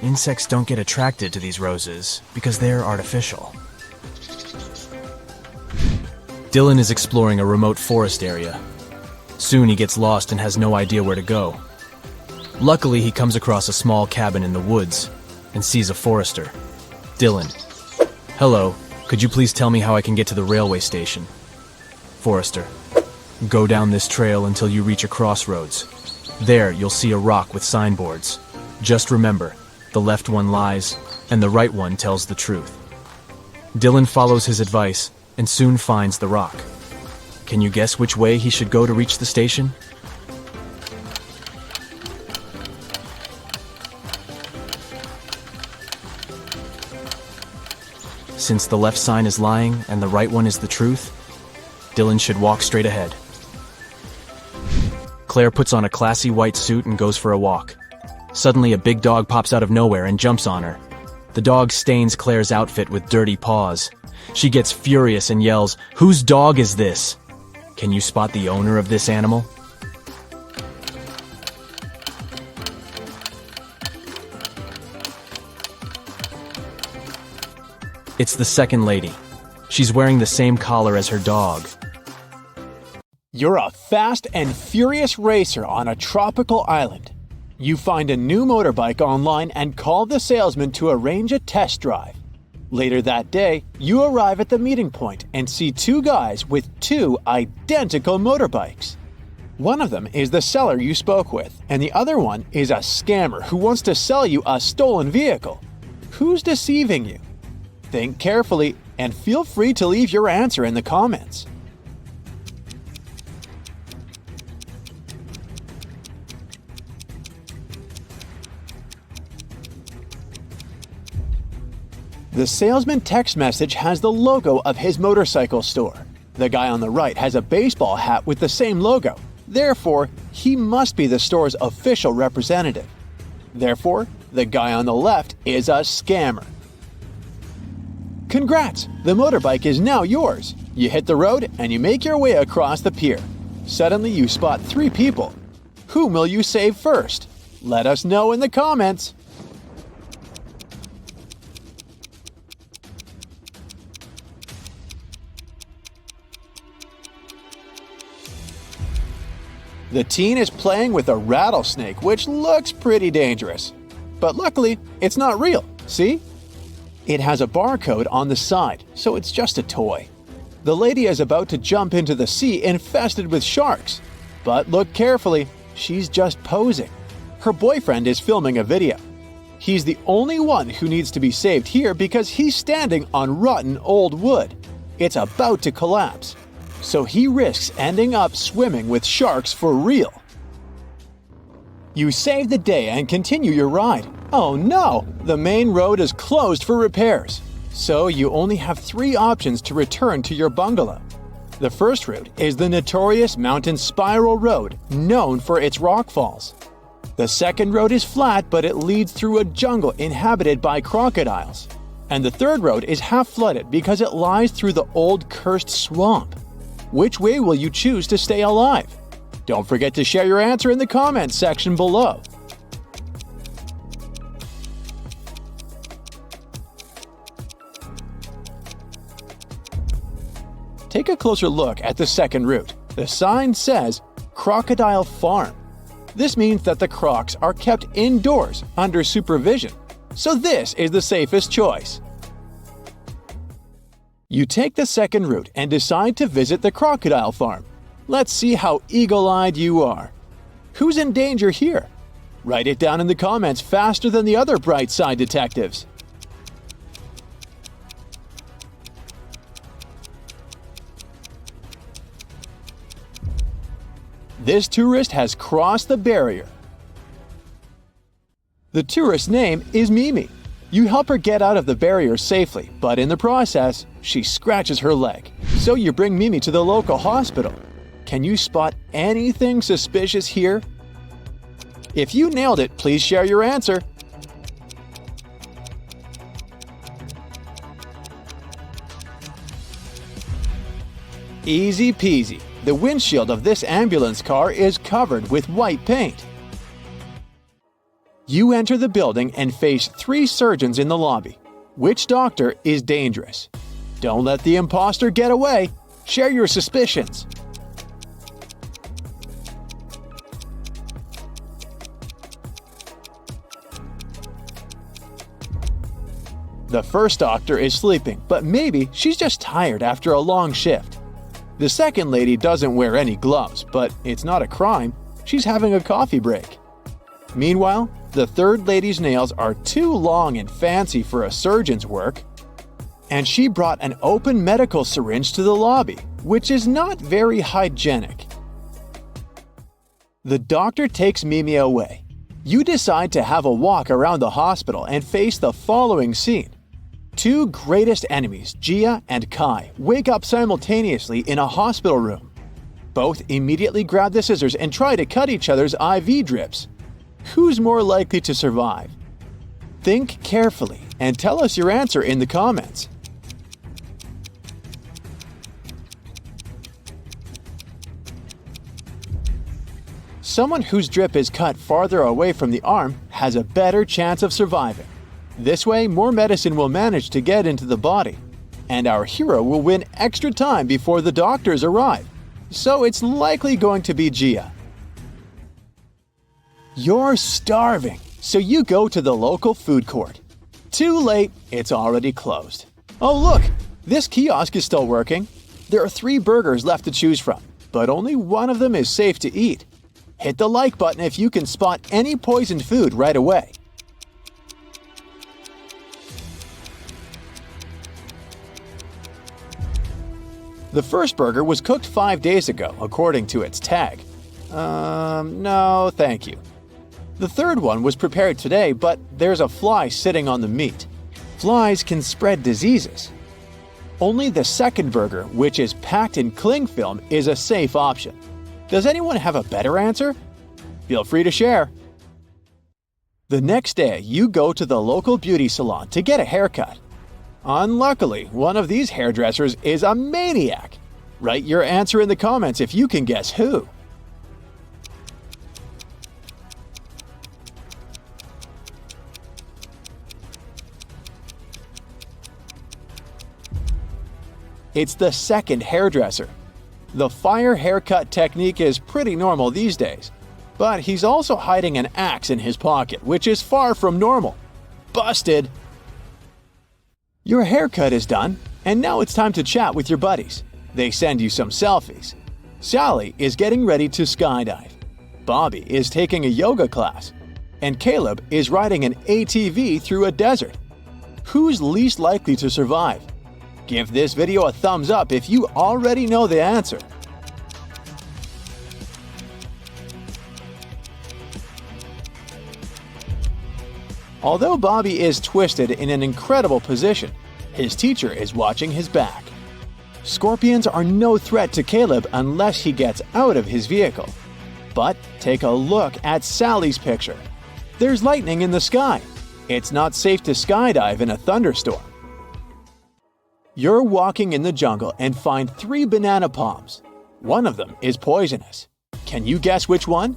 Insects don't get attracted to these roses because they're artificial. Dylan is exploring a remote forest area. Soon he gets lost and has no idea where to go. Luckily, he comes across a small cabin in the woods and sees a forester. Dylan. Hello, could you please tell me how I can get to the railway station? Forester. Go down this trail until you reach a crossroads. There, you'll see a rock with signboards. Just remember, the left one lies, and the right one tells the truth. Dylan follows his advice and soon finds the rock. Can you guess which way he should go to reach the station? Since the left sign is lying and the right one is the truth, Dylan should walk straight ahead. Claire puts on a classy white suit and goes for a walk. Suddenly, a big dog pops out of nowhere and jumps on her. The dog stains Claire's outfit with dirty paws. She gets furious and yells, "Whose dog is this?" Can you spot the owner of this animal? It's the second lady. She's wearing the same collar as her dog. You're a fast and furious racer on a tropical island. You find a new motorbike online and call the salesman to arrange a test drive. Later that day, you arrive at the meeting point and see 2 guys with 2 identical motorbikes. One of them is the seller you spoke with, and the other one is a scammer who wants to sell you a stolen vehicle. Who's deceiving you? Think carefully and feel free to leave your answer in the comments. The salesman text message has the logo of his motorcycle store. The guy on the right has a baseball hat with the same logo. Therefore, he must be the store's official representative. Therefore, the guy on the left is a scammer. Congrats! The motorbike is now yours. You hit the road and you make your way across the pier. Suddenly you spot 3 people. Whom will you save first? Let us know in the comments. The teen is playing with a rattlesnake, which looks pretty dangerous. But luckily, it's not real, see? It has a barcode on the side, so it's just a toy. The lady is about to jump into the sea infested with sharks. But look carefully, she's just posing. Her boyfriend is filming a video. He's the only one who needs to be saved here because he's standing on rotten old wood. It's about to collapse. So he risks ending up swimming with sharks for real. You save the day and continue your ride. Oh no! The main road is closed for repairs. So you only have 3 options to return to your bungalow. The first route is the notorious mountain spiral road, known for its rock falls. The second road is flat, but it leads through a jungle inhabited by crocodiles. And the third road is half flooded because it lies through the old cursed swamp. Which way will you choose to stay alive? Don't forget to share your answer in the comments section below. Take a closer look at the second route. The sign says Crocodile Farm. This means that the crocs are kept indoors under supervision, so this is the safest choice. You take the second route and decide to visit the crocodile farm. Let's see how eagle-eyed you are. Who's in danger here? Write it down in the comments faster than the other bright side detectives. This tourist has crossed the barrier. The tourist's name is Mimi. You help her get out of the barrier safely, but in the process, she scratches her leg. So you bring Mimi to the local hospital. Can you spot anything suspicious here? If you nailed it, please share your answer. Easy peasy. The windshield of this ambulance car is covered with white paint. You enter the building and face 3 surgeons in the lobby. Which doctor is dangerous? Don't let the imposter get away. Share your suspicions. The first doctor is sleeping, but maybe she's just tired after a long shift. The second lady doesn't wear any gloves, but it's not a crime. She's having a coffee break. Meanwhile, the third lady's nails are too long and fancy for a surgeon's work. And she brought an open medical syringe to the lobby, which is not very hygienic. The doctor takes Mimi away. You decide to have a walk around the hospital and face the following scene. 2 greatest enemies, Gia and Kai, wake up simultaneously in a hospital room. Both immediately grab the scissors and try to cut each other's IV drips. Who's more likely to survive? Think carefully and tell us your answer in the comments. Someone whose drip is cut farther away from the arm has a better chance of surviving. This way, more medicine will manage to get into the body, and our hero will win extra time before the doctors arrive. So it's likely going to be Gia. You're starving, so you go to the local food court. Too late, it's already closed. Oh look, this kiosk is still working. There are 3 burgers left to choose from, but only one of them is safe to eat. Hit the like button if you can spot any poisoned food right away. The first burger was cooked 5 days ago, according to its tag. No, thank you. The third one was prepared today, but there's a fly sitting on the meat. Flies can spread diseases. Only the second burger, which is packed in cling film, is a safe option. Does anyone have a better answer? Feel free to share. The next day, you go to the local beauty salon to get a haircut. Unluckily, one of these hairdressers is a maniac. Write your answer in the comments if you can guess who. It's the second hairdresser. The fire haircut technique is pretty normal these days, but he's also hiding an axe in his pocket, which is far from normal. Busted! Your haircut is done, and now it's time to chat with your buddies. They send you some selfies. Sally is getting ready to skydive. Bobby is taking a yoga class. And Caleb is riding an ATV through a desert. Who's least likely to survive? Give this video a thumbs up if you already know the answer. Although Bobby is twisted in an incredible position, his teacher is watching his back. Scorpions are no threat to Caleb unless he gets out of his vehicle. But take a look at Sally's picture. There's lightning in the sky. It's not safe to skydive in a thunderstorm. You're walking in the jungle and find 3 banana palms. One of them is poisonous. Can you guess which one?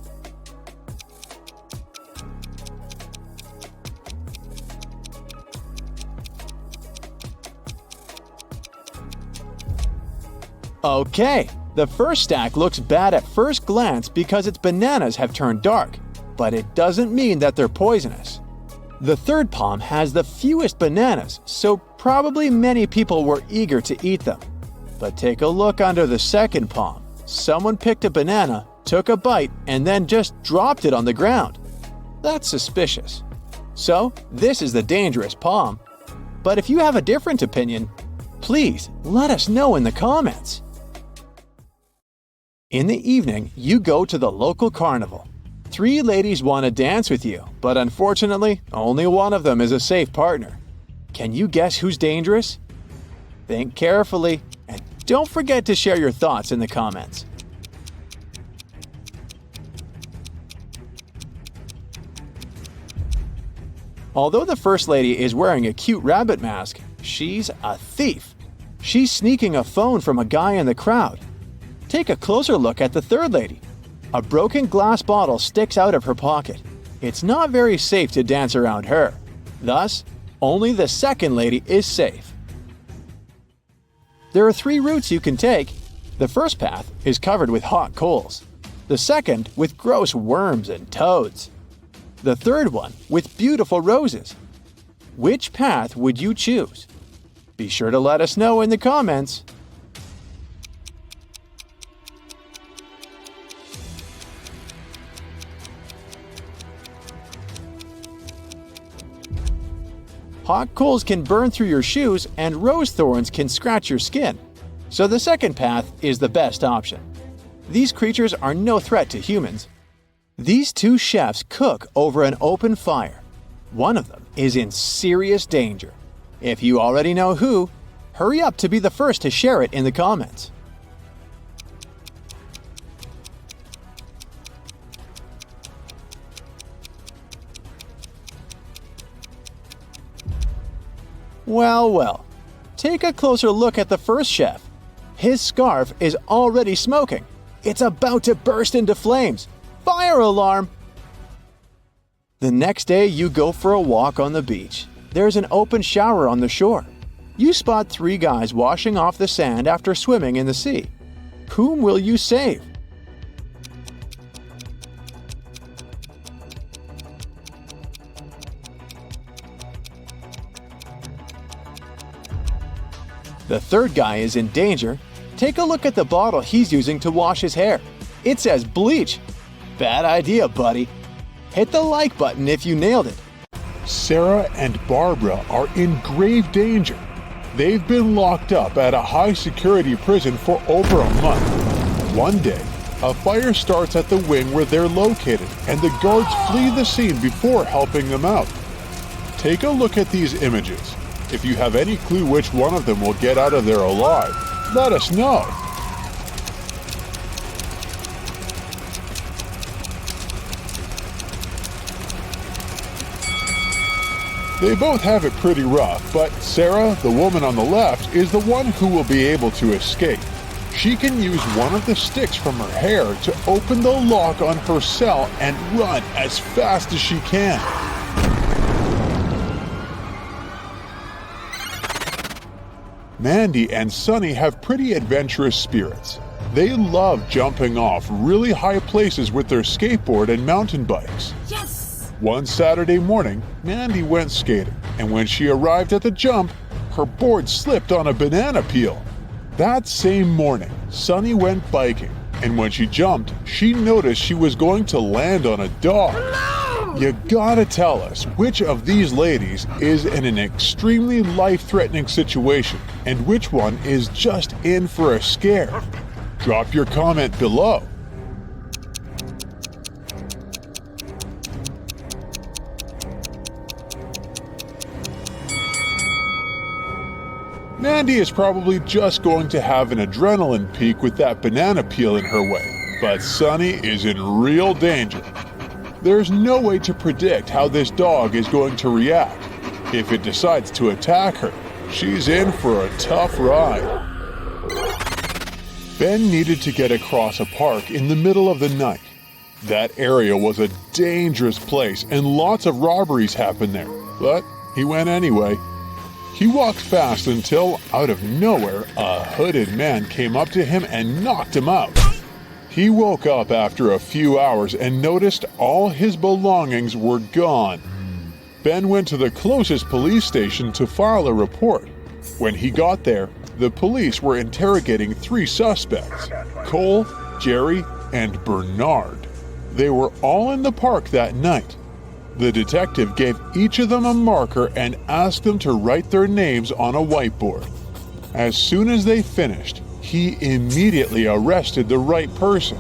Okay, the first stack looks bad at first glance because its bananas have turned dark, but it doesn't mean that they're poisonous. The third palm has the fewest bananas, so probably many people were eager to eat them. But take a look under the second palm. Someone picked a banana, took a bite, and then just dropped it on the ground. That's suspicious. So, this is the dangerous palm. But if you have a different opinion, please let us know in the comments. In the evening, you go to the local carnival. 3 ladies want to dance with you, but unfortunately, only one of them is a safe partner. Can you guess who's dangerous? Think carefully, and don't forget to share your thoughts in the comments. Although the first lady is wearing a cute rabbit mask, she's a thief. She's sneaking a phone from a guy in the crowd. Take a closer look at the third lady. A broken glass bottle sticks out of her pocket. It's not very safe to dance around her. Thus, only the second lady is safe. There are 3 routes you can take. The first path is covered with hot coals. The second with gross worms and toads. The third one with beautiful roses. Which path would you choose? Be sure to let us know in the comments. Hot coals can burn through your shoes and rose thorns can scratch your skin, so the second path is the best option. These creatures are no threat to humans. These 2 chefs cook over an open fire. One of them is in serious danger. If you already know who, hurry up to be the first to share it in the comments. Well, take a closer look at the first chef. His scarf is already smoking. It's about to burst into flames. Fire alarm! The next day you go for a walk on the beach. There's an open shower on the shore. You spot 3 guys washing off the sand after swimming in the sea. Whom will you save? The third guy is in danger. Take a look at the bottle he's using to wash his hair. It says bleach. Bad idea, buddy. Hit the like button if you nailed it. Sarah and Barbara are in grave danger. They've been locked up at a high-security prison for over a month. One day, a fire starts at the wing where they're located, and the guards flee the scene before helping them out. Take a look at these images. If you have any clue which one of them will get out of there alive, let us know. They both have it pretty rough, but Sarah, the woman on the left, is the one who will be able to escape. She can use one of the sticks from her hair to open the lock on her cell and run as fast as she can. Mandy and Sunny have pretty adventurous spirits. They love jumping off really high places with their skateboard and mountain bikes. Yes! One Saturday morning, Mandy went skating, and when she arrived at the jump, her board slipped on a banana peel. That same morning, Sunny went biking, and when she jumped, she noticed she was going to land on a dog. You gotta tell us which of these ladies is in an extremely life-threatening situation and which one is just in for a scare. Drop your comment below. Mandy is probably just going to have an adrenaline peak with that banana peel in her way, but Sunny is in real danger. There's no way to predict how this dog is going to react. If it decides to attack her, she's in for a tough ride. Ben needed to get across a park in the middle of the night. That area was a dangerous place and lots of robberies happened there, but he went anyway. He walked fast until, out of nowhere, a hooded man came up to him and knocked him out. He woke up after a few hours and noticed all his belongings were gone. Ben went to the closest police station to file a report. When he got there, the police were interrogating 3 suspects, Cole, Jerry, and Bernard. They were all in the park that night. The detective gave each of them a marker and asked them to write their names on a whiteboard. As soon as they finished, he immediately arrested the right person.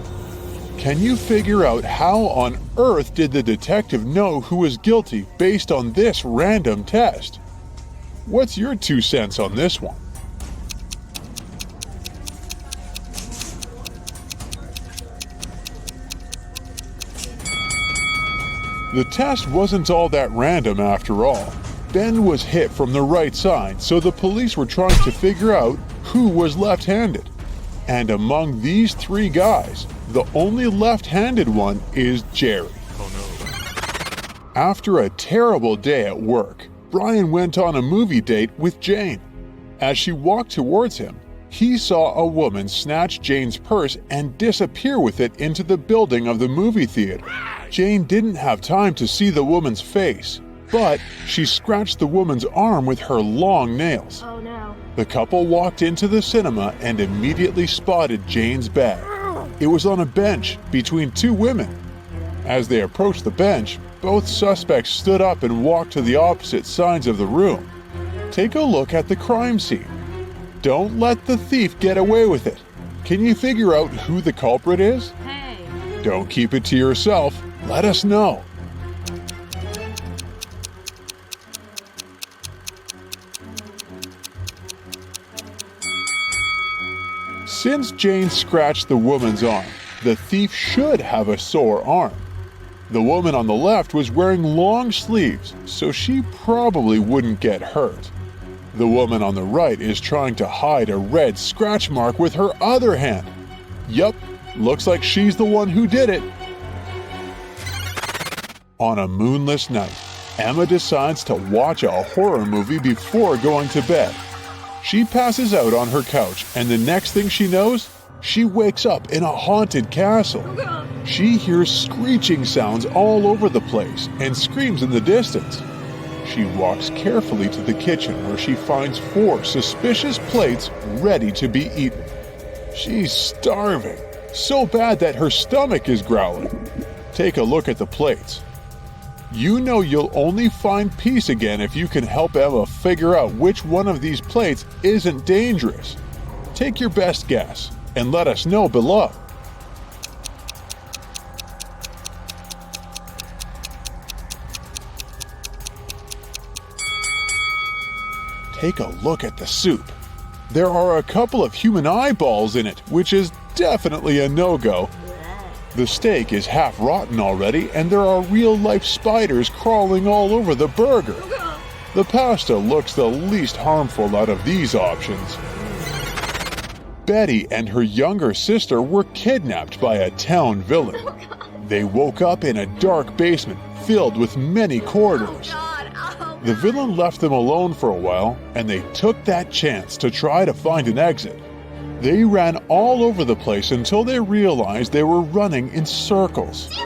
Can you figure out how on earth did the detective know who was guilty based on this random test? What's your 2 cents on this one? The test wasn't all that random after all. Ben was hit from the right side, so the police were trying to figure out who was left-handed. And among these 3 guys, the only left-handed one is Jerry. After a terrible day at work, Brian went on a movie date with Jane. As she walked towards him, he saw a woman snatch Jane's purse and disappear with it into the building of the movie theater. Jane didn't have time to see the woman's face, but she scratched the woman's arm with her long nails. Oh no. The couple walked into the cinema and immediately spotted Jane's bag. It was on a bench between 2 women. As they approached the bench, both suspects stood up and walked to the opposite sides of the room. Take a look at the crime scene. Don't let the thief get away with it. Can you figure out who the culprit is? Hey. Don't keep it to yourself. Let us know. Since Jane scratched the woman's arm, the thief should have a sore arm. The woman on the left was wearing long sleeves, so she probably wouldn't get hurt. The woman on the right is trying to hide a red scratch mark with her other hand. Yup, looks like she's the one who did it. On a moonless night, Emma decides to watch a horror movie before going to bed. She passes out on her couch, and the next thing she knows, she wakes up in a haunted castle. She hears screeching sounds all over the place and screams in the distance. She walks carefully to the kitchen where she finds 4 suspicious plates ready to be eaten. She's starving, so bad that her stomach is growling. Take a look at the plates. You know you'll only find peace again if you can help Emma figure out which one of these plates isn't dangerous. Take your best guess and let us know below. Take a look at the soup. There are a couple of human eyeballs in it, which is definitely a no-go. The steak is half rotten already, and there are real-life spiders crawling all over the burger. The pasta looks the least harmful out of these options. Betty and her younger sister were kidnapped by a town villain. They woke up in a dark basement filled with many corridors. The villain left them alone for a while, and they took that chance to try to find an exit. They ran all over the place until they realized they were running in circles.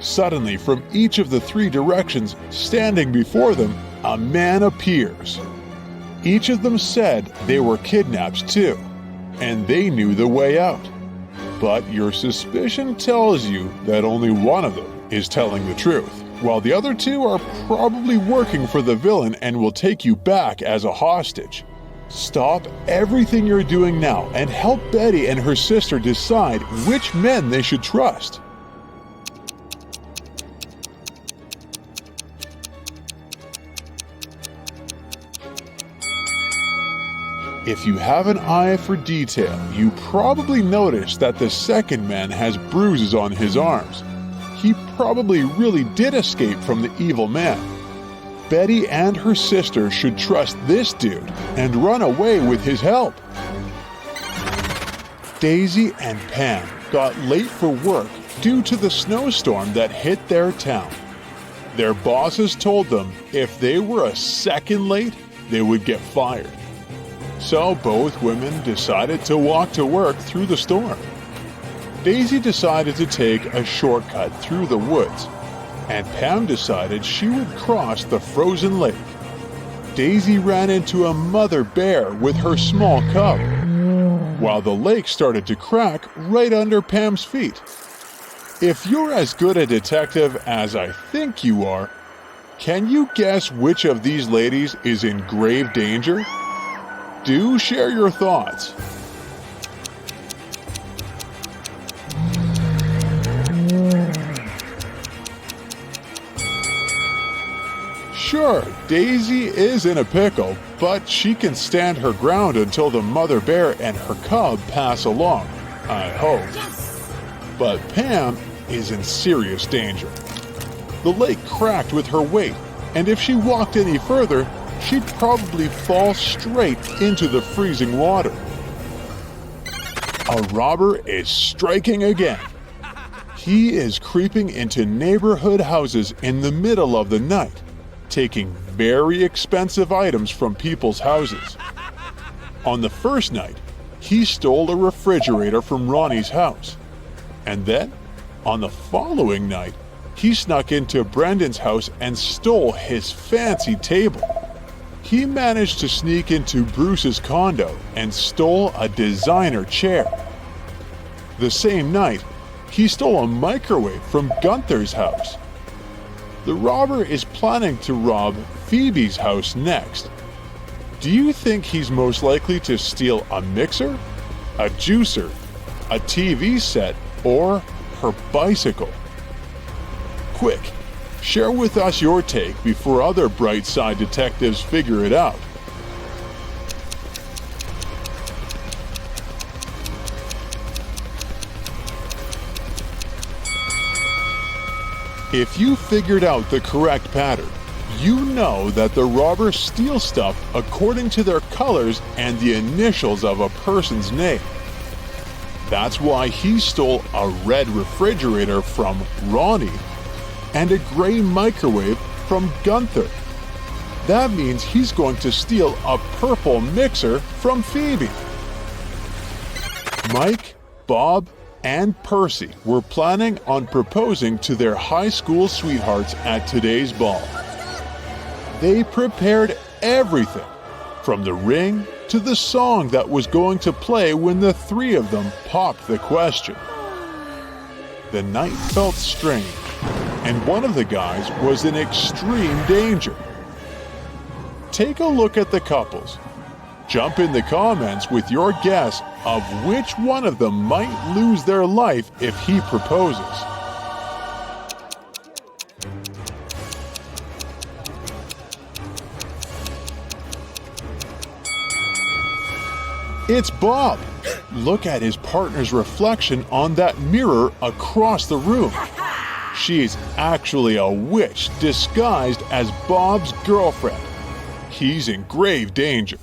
Suddenly, from each of the 3 directions, standing before them, a man appears. Each of them said they were kidnapped too, and they knew the way out. But your suspicion tells you that only one of them is telling the truth, while the other 2 are probably working for the villain and will take you back as a hostage. Stop everything you're doing now and help Betty and her sister decide which men they should trust. If you have an eye for detail, you probably noticed that the second man has bruises on his arms. He probably really did escape from the evil man. Betty and her sister should trust this dude and run away with his help. Daisy and Pam got late for work due to the snowstorm that hit their town. Their bosses told them if they were a second late, they would get fired. So both women decided to walk to work through the storm. Daisy decided to take a shortcut through the woods, and Pam decided she would cross the frozen lake. Daisy ran into a mother bear with her small cub, while the lake started to crack right under Pam's feet. If you're as good a detective as I think you are, can you guess which of these ladies is in grave danger? Do share your thoughts. Sure, Daisy is in a pickle, but she can stand her ground until the mother bear and her cub pass along, I hope. Yes. But Pam is in serious danger. The lake cracked with her weight, and if she walked any further, she'd probably fall straight into the freezing water. A robber is striking again. He is creeping into neighborhood houses in the middle of the night, taking very expensive items from people's houses. On the first night, he stole a refrigerator from Ronnie's house. And then, on the following night, he snuck into Brendan's house and stole his fancy table. He managed to sneak into Bruce's condo and stole a designer chair. The same night, he stole a microwave from Gunther's house. The robber is planning to rob Phoebe's house next. Do you think he's most likely to steal a mixer, a juicer, a TV set, or her bicycle? Quick, share with us your take before other bright side detectives figure it out. If you figured out the correct pattern, you know that the robber steals stuff according to their colors and the initials of a person's name. That's why he stole a red refrigerator from Ronnie and a gray microwave from Gunther. That means he's going to steal a purple mixer from Phoebe. Mike, Bob, and Percy were planning on proposing to their high school sweethearts at today's ball. They prepared everything, from the ring to the song that was going to play when the three of them popped the question. The night felt strange, and one of the guys was in extreme danger. Take a look at the couples. Jump in the comments with your guess of which one of them might lose their life if he proposes. It's Bob. Look at his partner's reflection on that mirror across the room. She's actually a witch disguised as Bob's girlfriend. He's in grave danger.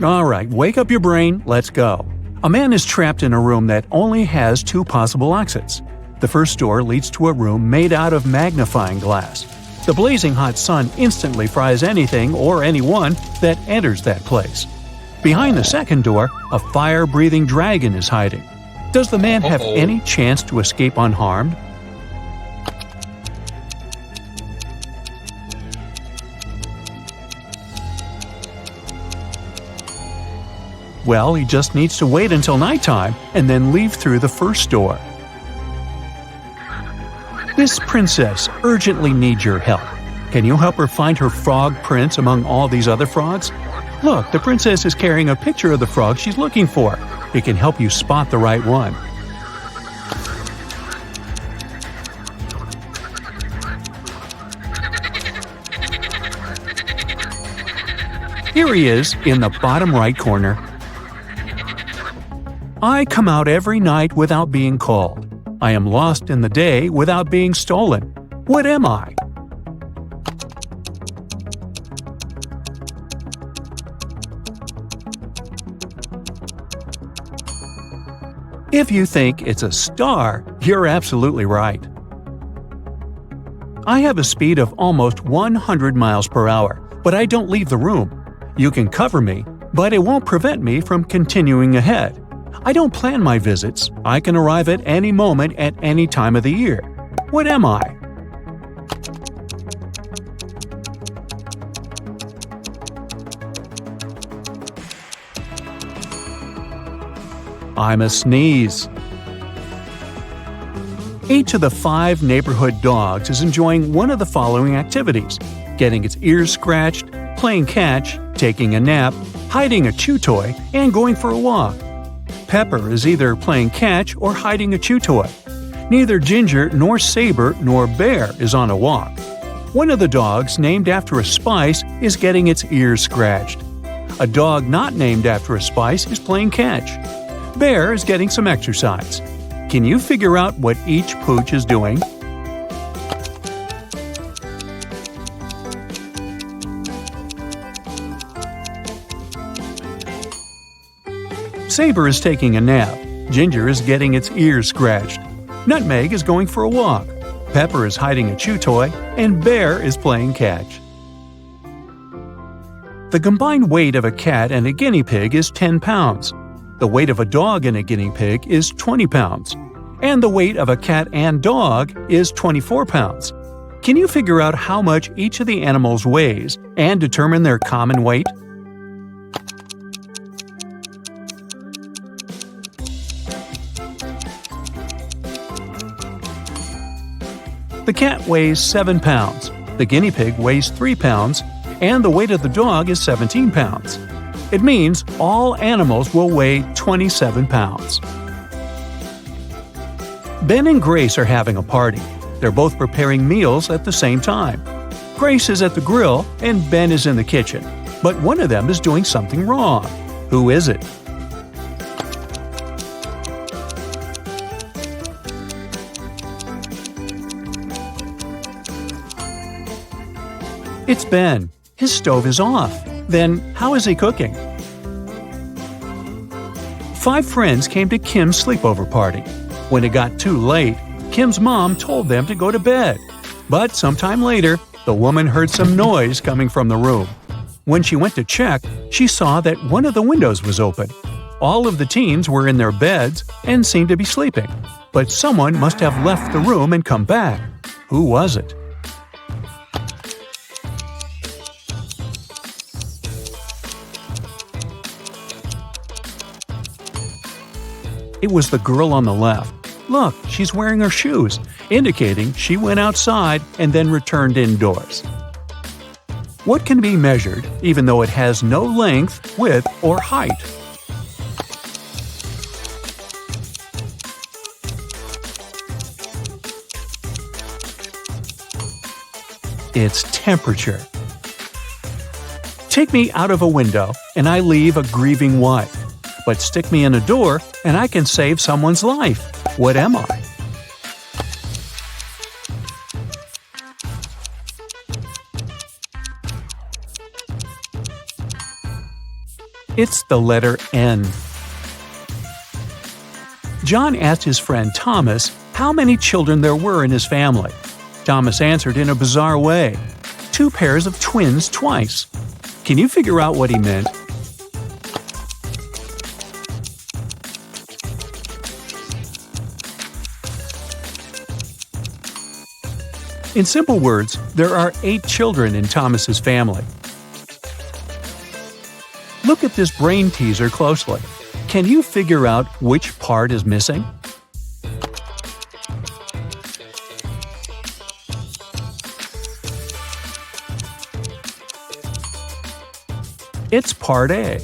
All right, wake up your brain, let's go. A man is trapped in a room that only has two possible exits. The first door leads to a room made out of magnifying glass. The blazing hot sun instantly fries anything or anyone that enters that place. Behind the second door, a fire-breathing dragon is hiding. Does the man have any chance to escape unharmed? Well, he just needs to wait until nighttime and then leave through the first door. This princess urgently needs your help. Can you help her find her frog prince among all these other frogs? Look, the princess is carrying a picture of the frog she's looking for. It can help you spot the right one. Here he is in the bottom right corner. I come out every night without being called. I am lost in the day without being stolen. What am I? If you think it's a star, you're absolutely right. I have a speed of almost 100 miles per hour, but I don't leave the room. You can cover me, but it won't prevent me from continuing ahead. I don't plan my visits. I can arrive at any moment at any time of the year. What am I? I'm a sneeze. Each of the 5 neighborhood dogs is enjoying one of the following activities: getting its ears scratched, playing catch, taking a nap, hiding a chew toy, and going for a walk. Pepper is either playing catch or hiding a chew toy. Neither Ginger nor Saber nor Bear is on a walk. One of the dogs named after a spice is getting its ears scratched. A dog not named after a spice is playing catch. Bear is getting some exercise. Can you figure out what each pooch is doing? Saber is taking a nap. Ginger is getting its ears scratched. Nutmeg is going for a walk. Pepper is hiding a chew toy. And Bear is playing catch. The combined weight of a cat and a guinea pig is 10 pounds. The weight of a dog and a guinea pig is 20 pounds. And the weight of a cat and dog is 24 pounds. Can you figure out how much each of the animals weighs and determine their common weight? The cat weighs 7 pounds, the guinea pig weighs 3 pounds, and the weight of the dog is 17 pounds. It means all animals will weigh 27 pounds. Ben and Grace are having a party. They're both preparing meals at the same time. Grace is at the grill and Ben is in the kitchen, but one of them is doing something wrong. Who is it? It's Ben. His stove is off. Then how is he cooking? 5 friends came to Kim's sleepover party. When it got too late, Kim's mom told them to go to bed. But sometime later, the woman heard some noise coming from the room. When she went to check, she saw that one of the windows was open. All of the teens were in their beds and seemed to be sleeping. But someone must have left the room and come back. Who was it? It was the girl on the left. Look, she's wearing her shoes, indicating she went outside and then returned indoors. What can be measured even though it has no length, width, or height? It's temperature. Take me out of a window and I leave a grieving wife. But stick me in a door and I can save someone's life. What am I? It's the letter N. John asked his friend Thomas how many children there were in his family. Thomas answered in a bizarre way. 2 pairs of twins twice. Can you figure out what he meant? In simple words, there are 8 children in Thomas's family. Look at this brain teaser closely. Can you figure out which part is missing? It's part A.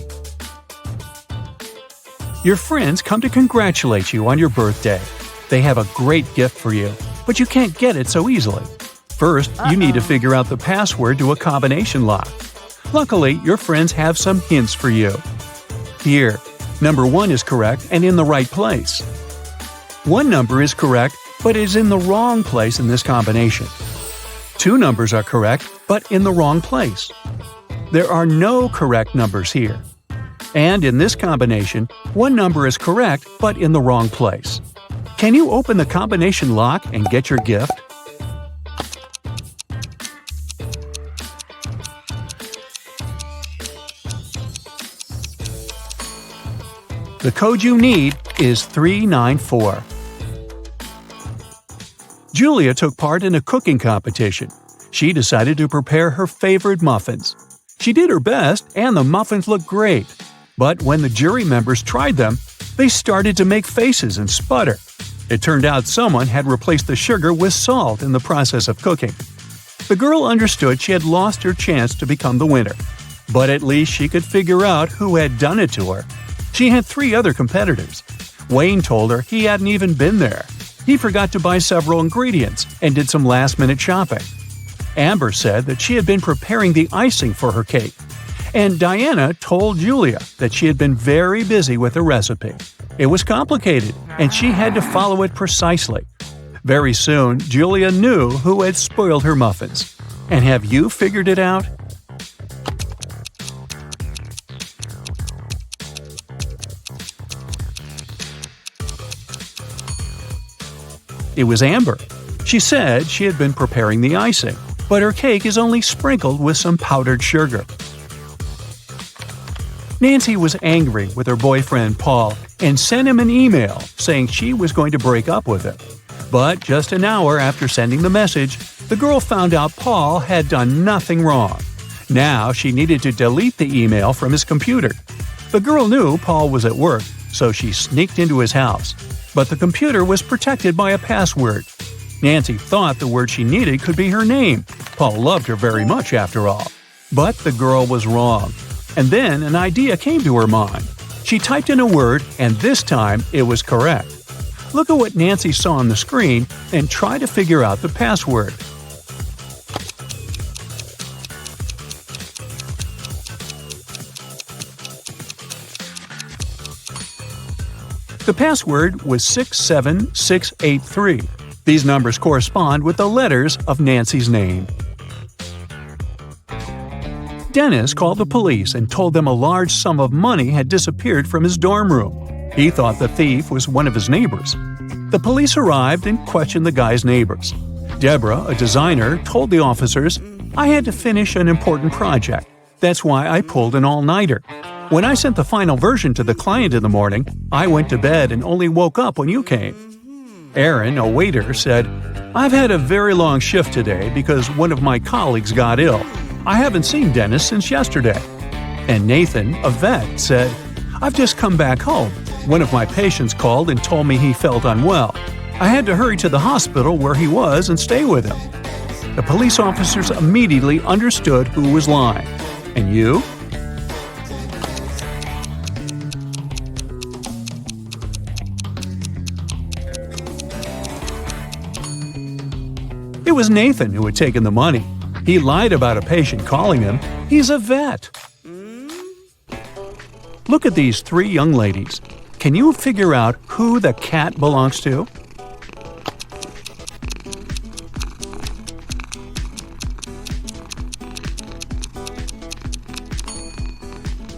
Your friends come to congratulate you on your birthday. They have a great gift for you, but you can't get it so easily. First, you need to figure out the password to a combination lock. Luckily, your friends have some hints for you. Here, number 1 is correct and in the right place. One number is correct, but is in the wrong place in this combination. 2 numbers are correct, but in the wrong place. There are no correct numbers here. And in this combination, 1 number is correct, but in the wrong place. Can you open the combination lock and get your gift? The code you need is 394. Julia took part in a cooking competition. She decided to prepare her favorite muffins. She did her best, and the muffins looked great. But when the jury members tried them, they started to make faces and sputter. It turned out someone had replaced the sugar with salt in the process of cooking. The girl understood she had lost her chance to become the winner. But at least she could figure out who had done it to her. She had 3 other competitors. Wayne told her he hadn't even been there. He forgot to buy several ingredients and did some last-minute shopping. Amber said that she had been preparing the icing for her cake. And Diana told Julia that she had been very busy with the recipe. It was complicated, and she had to follow it precisely. Very soon, Julia knew who had spoiled her muffins. And have you figured it out? It was Amber. She said she had been preparing the icing, but her cake is only sprinkled with some powdered sugar. Nancy was angry with her boyfriend Paul and sent him an email saying she was going to break up with him. But just an hour after sending the message, the girl found out Paul had done nothing wrong. Now she needed to delete the email from his computer. The girl knew Paul was at work, so she sneaked into his house. But the computer was protected by a password. Nancy thought the word she needed could be her name. Paul loved her very much after all. But the girl was wrong. And then an idea came to her mind. She typed in a word, and this time it was correct. Look at what Nancy saw on the screen and try to figure out the password. The password was 67683. These numbers correspond with the letters of Nancy's name. Dennis called the police and told them a large sum of money had disappeared from his dorm room. He thought the thief was one of his neighbors. The police arrived and questioned the guy's neighbors. Deborah, a designer, told the officers, "I had to finish an important project. That's why I pulled an all-nighter. When I sent the final version to the client in the morning, I went to bed and only woke up when you came." Aaron, a waiter, said, "I've had a very long shift today because one of my colleagues got ill. I haven't seen Dennis since yesterday." And Nathan, a vet, said, "I've just come back home. One of my patients called and told me he felt unwell. I had to hurry to the hospital where he was and stay with him." The police officers immediately understood who was lying. And you? It was Nathan who had taken the money. He lied about a patient calling him. He's a vet. Look at these 3 young ladies. Can you figure out who the cat belongs to?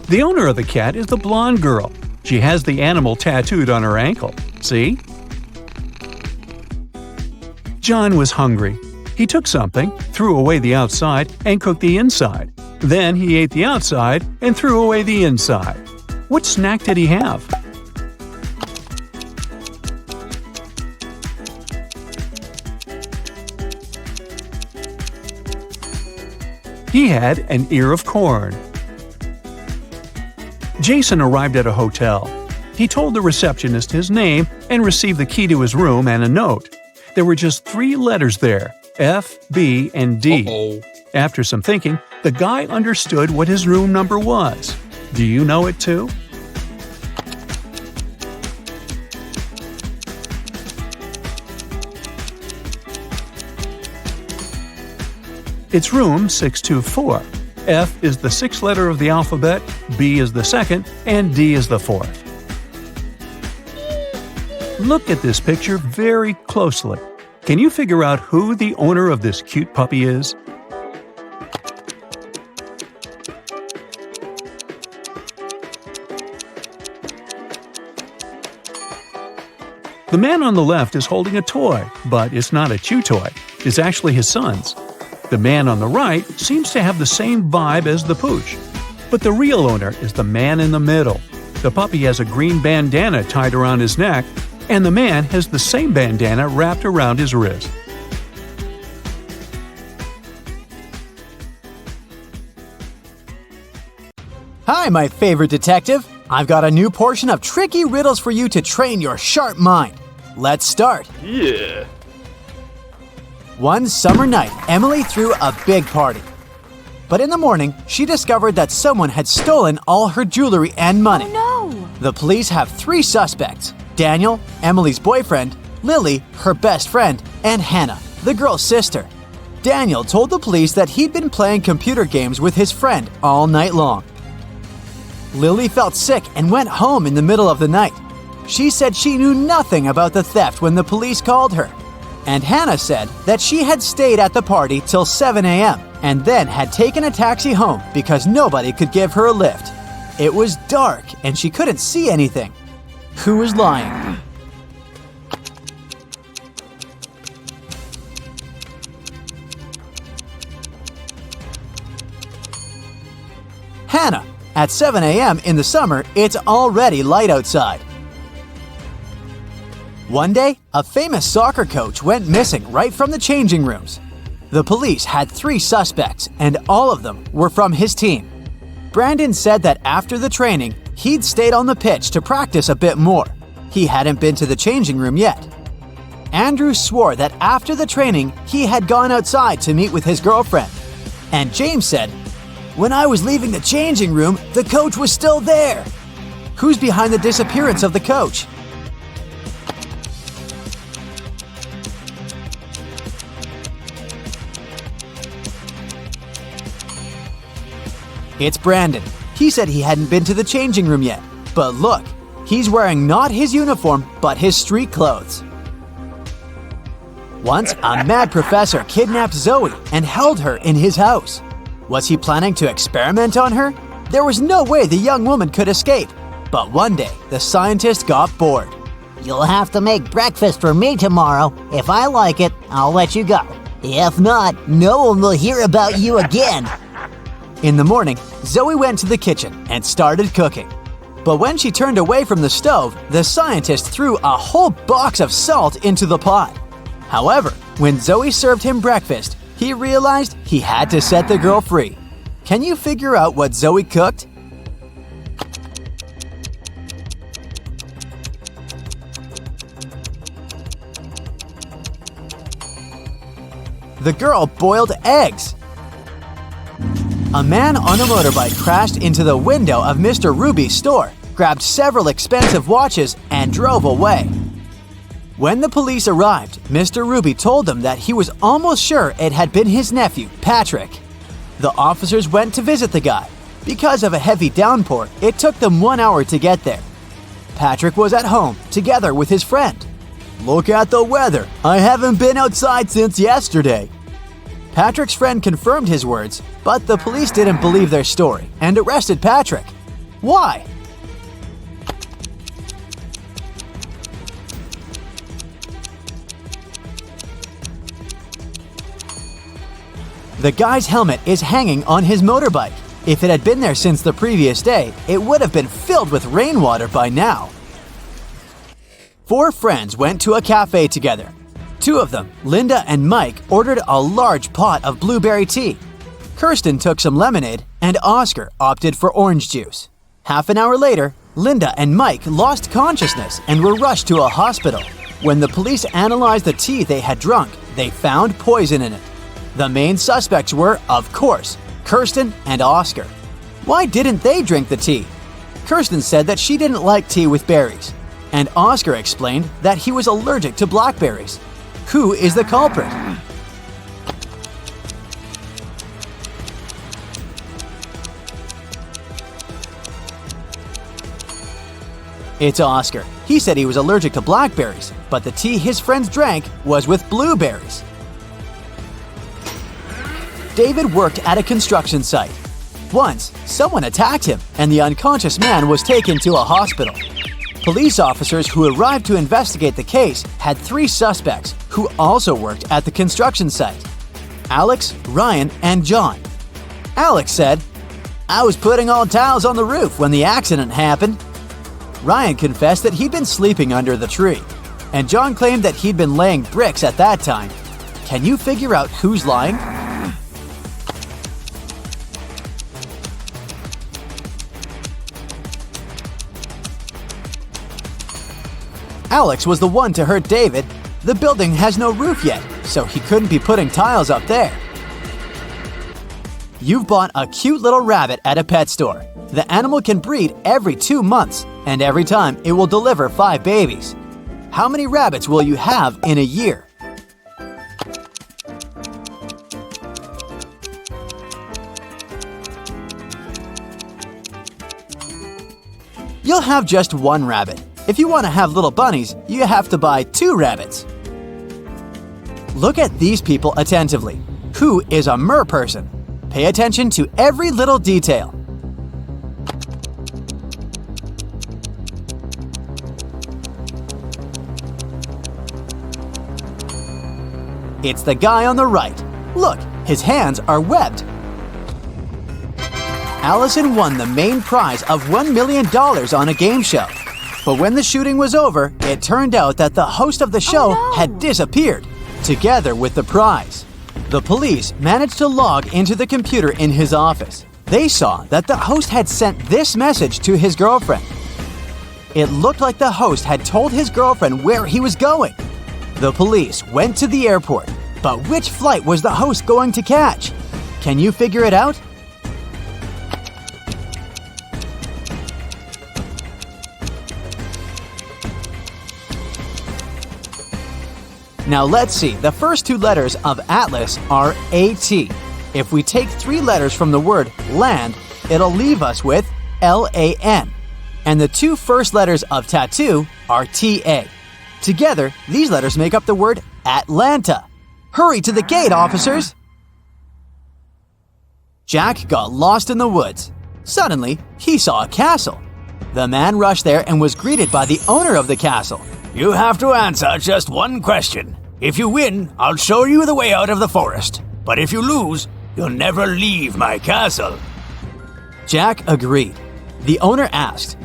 The owner of the cat is the blonde girl. She has the animal tattooed on her ankle. See? John was hungry. He took something, threw away the outside, and cooked the inside. Then he ate the outside and threw away the inside. What snack did he have? He had an ear of corn. Jason arrived at a hotel. He told the receptionist his name and received the key to his room and a note. There were just 3 letters there, F, B, and D. After some thinking, the guy understood what his room number was. Do you know it too? It's room 624. F is the sixth letter of the alphabet, B is the second, and D is the fourth. Look at this picture very closely. Can you figure out who the owner of this cute puppy is? The man on the left is holding a toy, but it's not a chew toy. It's actually his son's. The man on the right seems to have the same vibe as the pooch. But the real owner is the man in the middle. The puppy has a green bandana tied around his neck, and the man has the same bandana wrapped around his wrist. Hi, my favorite detective. I've got a new portion of tricky riddles for you to train your sharp mind. Let's start. Yeah. One summer night, Emily threw a big party. But in the morning, she discovered that someone had stolen all her jewelry and money. Oh no! The police have 3 suspects: Daniel, Emily's boyfriend, Lily, her best friend, and Hannah, the girl's sister. Daniel told the police that he'd been playing computer games with his friend all night long. Lily felt sick and went home in the middle of the night. She said she knew nothing about the theft when the police called her. And Hannah said that she had stayed at the party till 7 a.m. and then had taken a taxi home because nobody could give her a lift. It was dark and she couldn't see anything. Who was lying? Hannah. At 7 a.m. in the summer, it's already light outside. One day, a famous soccer coach went missing right from the changing rooms. The police had 3 suspects, and all of them were from his team. Brandon said that after the training, he'd stayed on the pitch to practice a bit more. He hadn't been to the changing room yet. Andrew swore that after the training, he had gone outside to meet with his girlfriend. And James said, "When I was leaving the changing room, the coach was still there." Who's behind the disappearance of the coach? It's Brandon. He said he hadn't been to the changing room yet. But look, he's wearing not his uniform, but his street clothes. Once, a mad professor kidnapped Zoe and held her in his house. Was he planning to experiment on her? There was no way the young woman could escape. But one day, the scientist got bored. You'll have to make breakfast for me tomorrow. If I like it, I'll let you go. If not, no one will hear about you again. In the morning, Zoe went to the kitchen and started cooking. But when she turned away from the stove, the scientist threw a whole box of salt into the pot. However, when Zoe served him breakfast, he realized he had to set the girl free. Can you figure out what Zoe cooked? The girl boiled eggs. A man on a motorbike crashed into the window of Mr. Ruby's store, grabbed several expensive watches, and drove away. When the police arrived, Mr. Ruby told them that he was almost sure it had been his nephew, Patrick. The officers went to visit the guy. Because of a heavy downpour, it took them 1 hour to get there. Patrick was at home, together with his friend. "Look at the weather. I haven't been outside since yesterday." Patrick's friend confirmed his words, but the police didn't believe their story and arrested Patrick. Why? The guy's helmet is hanging on his motorbike. If it had been there since the previous day, it would have been filled with rainwater by now. 4 friends went to a cafe together. 2 of them, Linda and Mike, ordered a large pot of blueberry tea. Kirsten took some lemonade, and Oscar opted for orange juice. Half an hour later, Linda and Mike lost consciousness and were rushed to a hospital. When the police analyzed the tea they had drunk, they found poison in it. The main suspects were, of course, Kirsten and Oscar. Why didn't they drink the tea? Kirsten said that she didn't like tea with berries, and Oscar explained that he was allergic to blackberries. Who is the culprit? It's Oscar. He said he was allergic to blackberries, but the tea his friends drank was with blueberries. David worked at a construction site. Once, someone attacked him, and the unconscious man was taken to a hospital. Police officers who arrived to investigate the case had 3 suspects who also worked at the construction site: Alex, Ryan, and John. Alex said, "I was putting all tiles on the roof when the accident happened." Ryan confessed that he'd been sleeping under the tree, and John claimed that he'd been laying bricks at that time. Can you figure out who's lying? Alex was the one to hurt David. The building has no roof yet, so he couldn't be putting tiles up there. You've bought a cute little rabbit at a pet store. The animal can breed every 2 months, and every time it will deliver 5 babies. How many rabbits will you have in a year? You'll have just 1 rabbit. If you want to have little bunnies, you have to buy 2 rabbits. Look at these people attentively. Who is a mer person? Pay attention to every little detail. It's the guy on the right. Look, his hands are webbed. Allison won the main prize of $1 million on a game show. But when the shooting was over, it turned out that the host of the show had disappeared, together with the prize. The police managed to log into the computer in his office. They saw that the host had sent this message to his girlfriend. It looked like the host had told his girlfriend where he was going. The police went to the airport, but which flight was the host going to catch? Can you figure it out? Now let's see, the first 2 letters of Atlas are AT. If we take 3 letters from the word land, it'll leave us with LAN. And the 2 first letters of tattoo are TA. Together, these letters make up the word Atlanta. Hurry to the gate, officers! Jack got lost in the woods. Suddenly, he saw a castle. The man rushed there and was greeted by the owner of the castle. You have to answer just 1 question. If you win, I'll show you the way out of the forest. But if you lose, you'll never leave my castle. Jack agreed. The owner asked,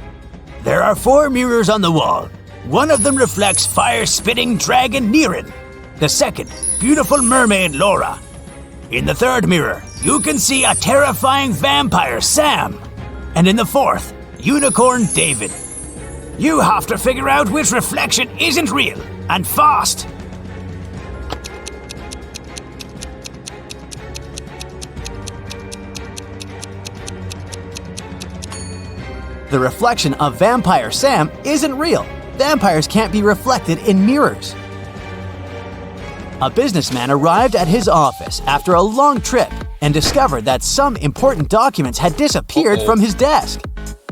There are 4 mirrors on the wall. One of them reflects fire-spitting dragon Niren. The second, beautiful mermaid Laura. In the 3rd mirror, you can see a terrifying vampire Sam. And in the 4th, unicorn David. You have to figure out which reflection isn't real, and fast! The reflection of vampire Sam isn't real. Vampires can't be reflected in mirrors. A businessman arrived at his office after a long trip and discovered that some important documents had disappeared from his desk.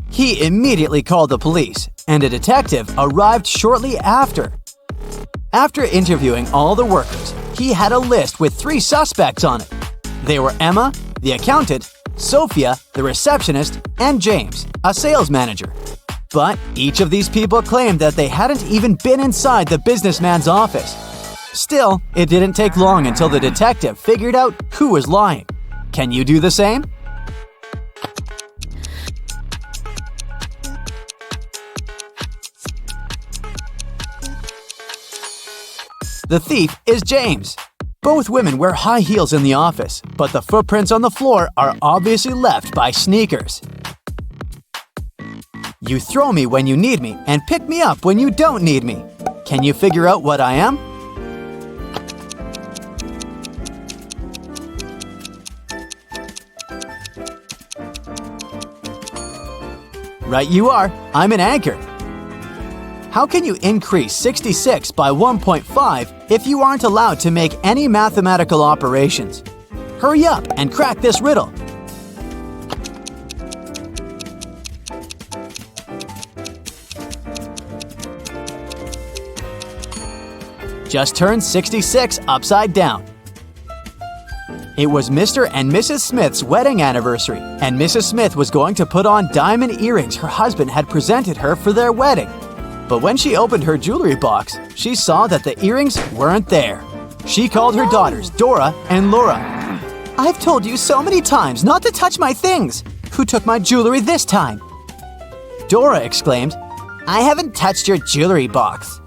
He immediately called the police, and a detective arrived shortly after. After interviewing all the workers, he had a list with 3 suspects on it. They were Emma, the accountant, Sophia, the receptionist, and James, a sales manager. But each of these people claimed that they hadn't even been inside the businessman's office. Still, it didn't take long until the detective figured out who was lying. Can you do the same? The thief is James. Both women wear high heels in the office, but the footprints on the floor are obviously left by sneakers. You throw me when you need me and pick me up when you don't need me. Can you figure out what I am? Right you are. I'm an anchor. How can you increase 66 by 1.5 if you aren't allowed to make any mathematical operations? Hurry up and crack this riddle. just turned 66 upside down. It was Mr. and Mrs. Smith's wedding anniversary, and Mrs. Smith was going to put on diamond earrings her husband had presented her for their wedding. But when she opened her jewelry box, she saw that the earrings weren't there. She called her daughters, Dora and Laura. "I've told you so many times not to touch my things. Who took my jewelry this time?" Dora exclaimed, "I haven't touched your jewelry box."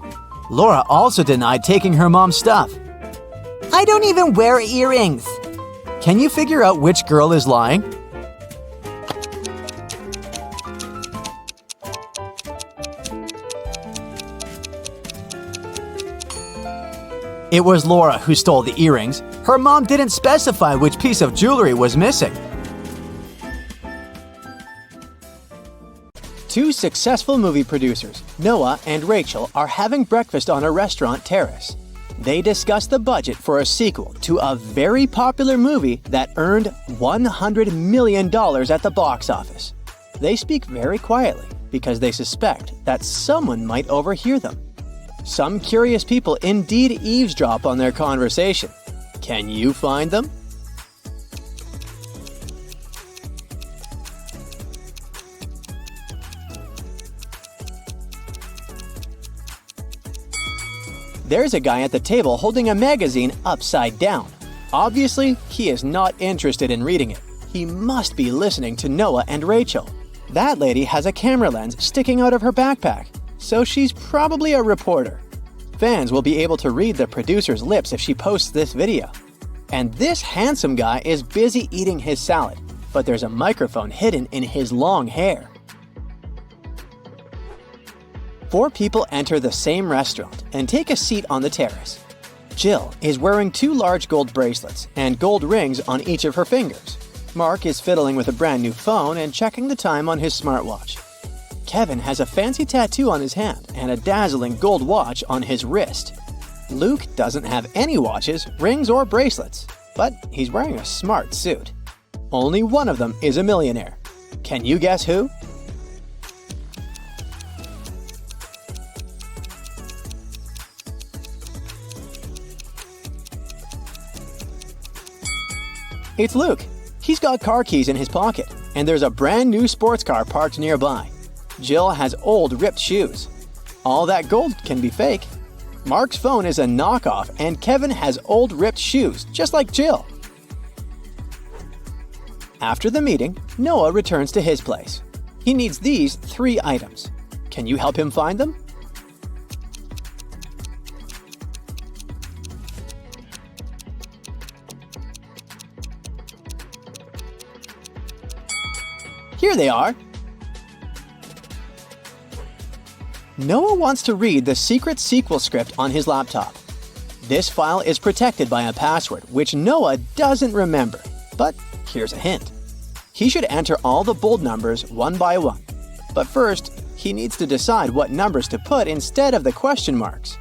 Laura also denied taking her mom's stuff. "I don't even wear earrings." Can you figure out which girl is lying? It was Laura who stole the earrings. Her mom didn't specify which piece of jewelry was missing. Two successful movie producers, Noah and Rachel, are having breakfast on a restaurant terrace. They discuss the budget for a sequel to a very popular movie that earned $100 million at the box office. They speak very quietly because they suspect that someone might overhear them. Some curious people indeed eavesdrop on their conversation. Can you find them? There's a guy at the table holding a magazine upside down. Obviously, he is not interested in reading it. He must be listening to Noah and Rachel. That lady has a camera lens sticking out of her backpack, so she's probably a reporter. Fans will be able to read the producer's lips if she posts this video. And this handsome guy is busy eating his salad, but there's a microphone hidden in his long hair. 4 people enter the same restaurant and take a seat on the terrace. Jill is wearing 2 large gold bracelets and gold rings on each of her fingers. Mark is fiddling with a brand new phone and checking the time on his smartwatch. Kevin has a fancy tattoo on his hand and a dazzling gold watch on his wrist. Luke doesn't have any watches, rings, or bracelets, but he's wearing a smart suit. Only one of them is a millionaire. Can you guess who? It's Luke. He's got car keys in his pocket, and there's a brand new sports car parked nearby. Jill has old ripped shoes. All that gold can be fake. Mark's phone is a knockoff, and Kevin has old ripped shoes, just like Jill. After the meeting, Noah returns to his place. He needs these 3 items. Can you help him find them? Here they are. Noah wants to read the secret sequel script on his laptop. This file is protected by a password, which Noah doesn't remember. But here's a hint. He should enter all the bold numbers one by one. But first, he needs to decide what numbers to put instead of the question marks.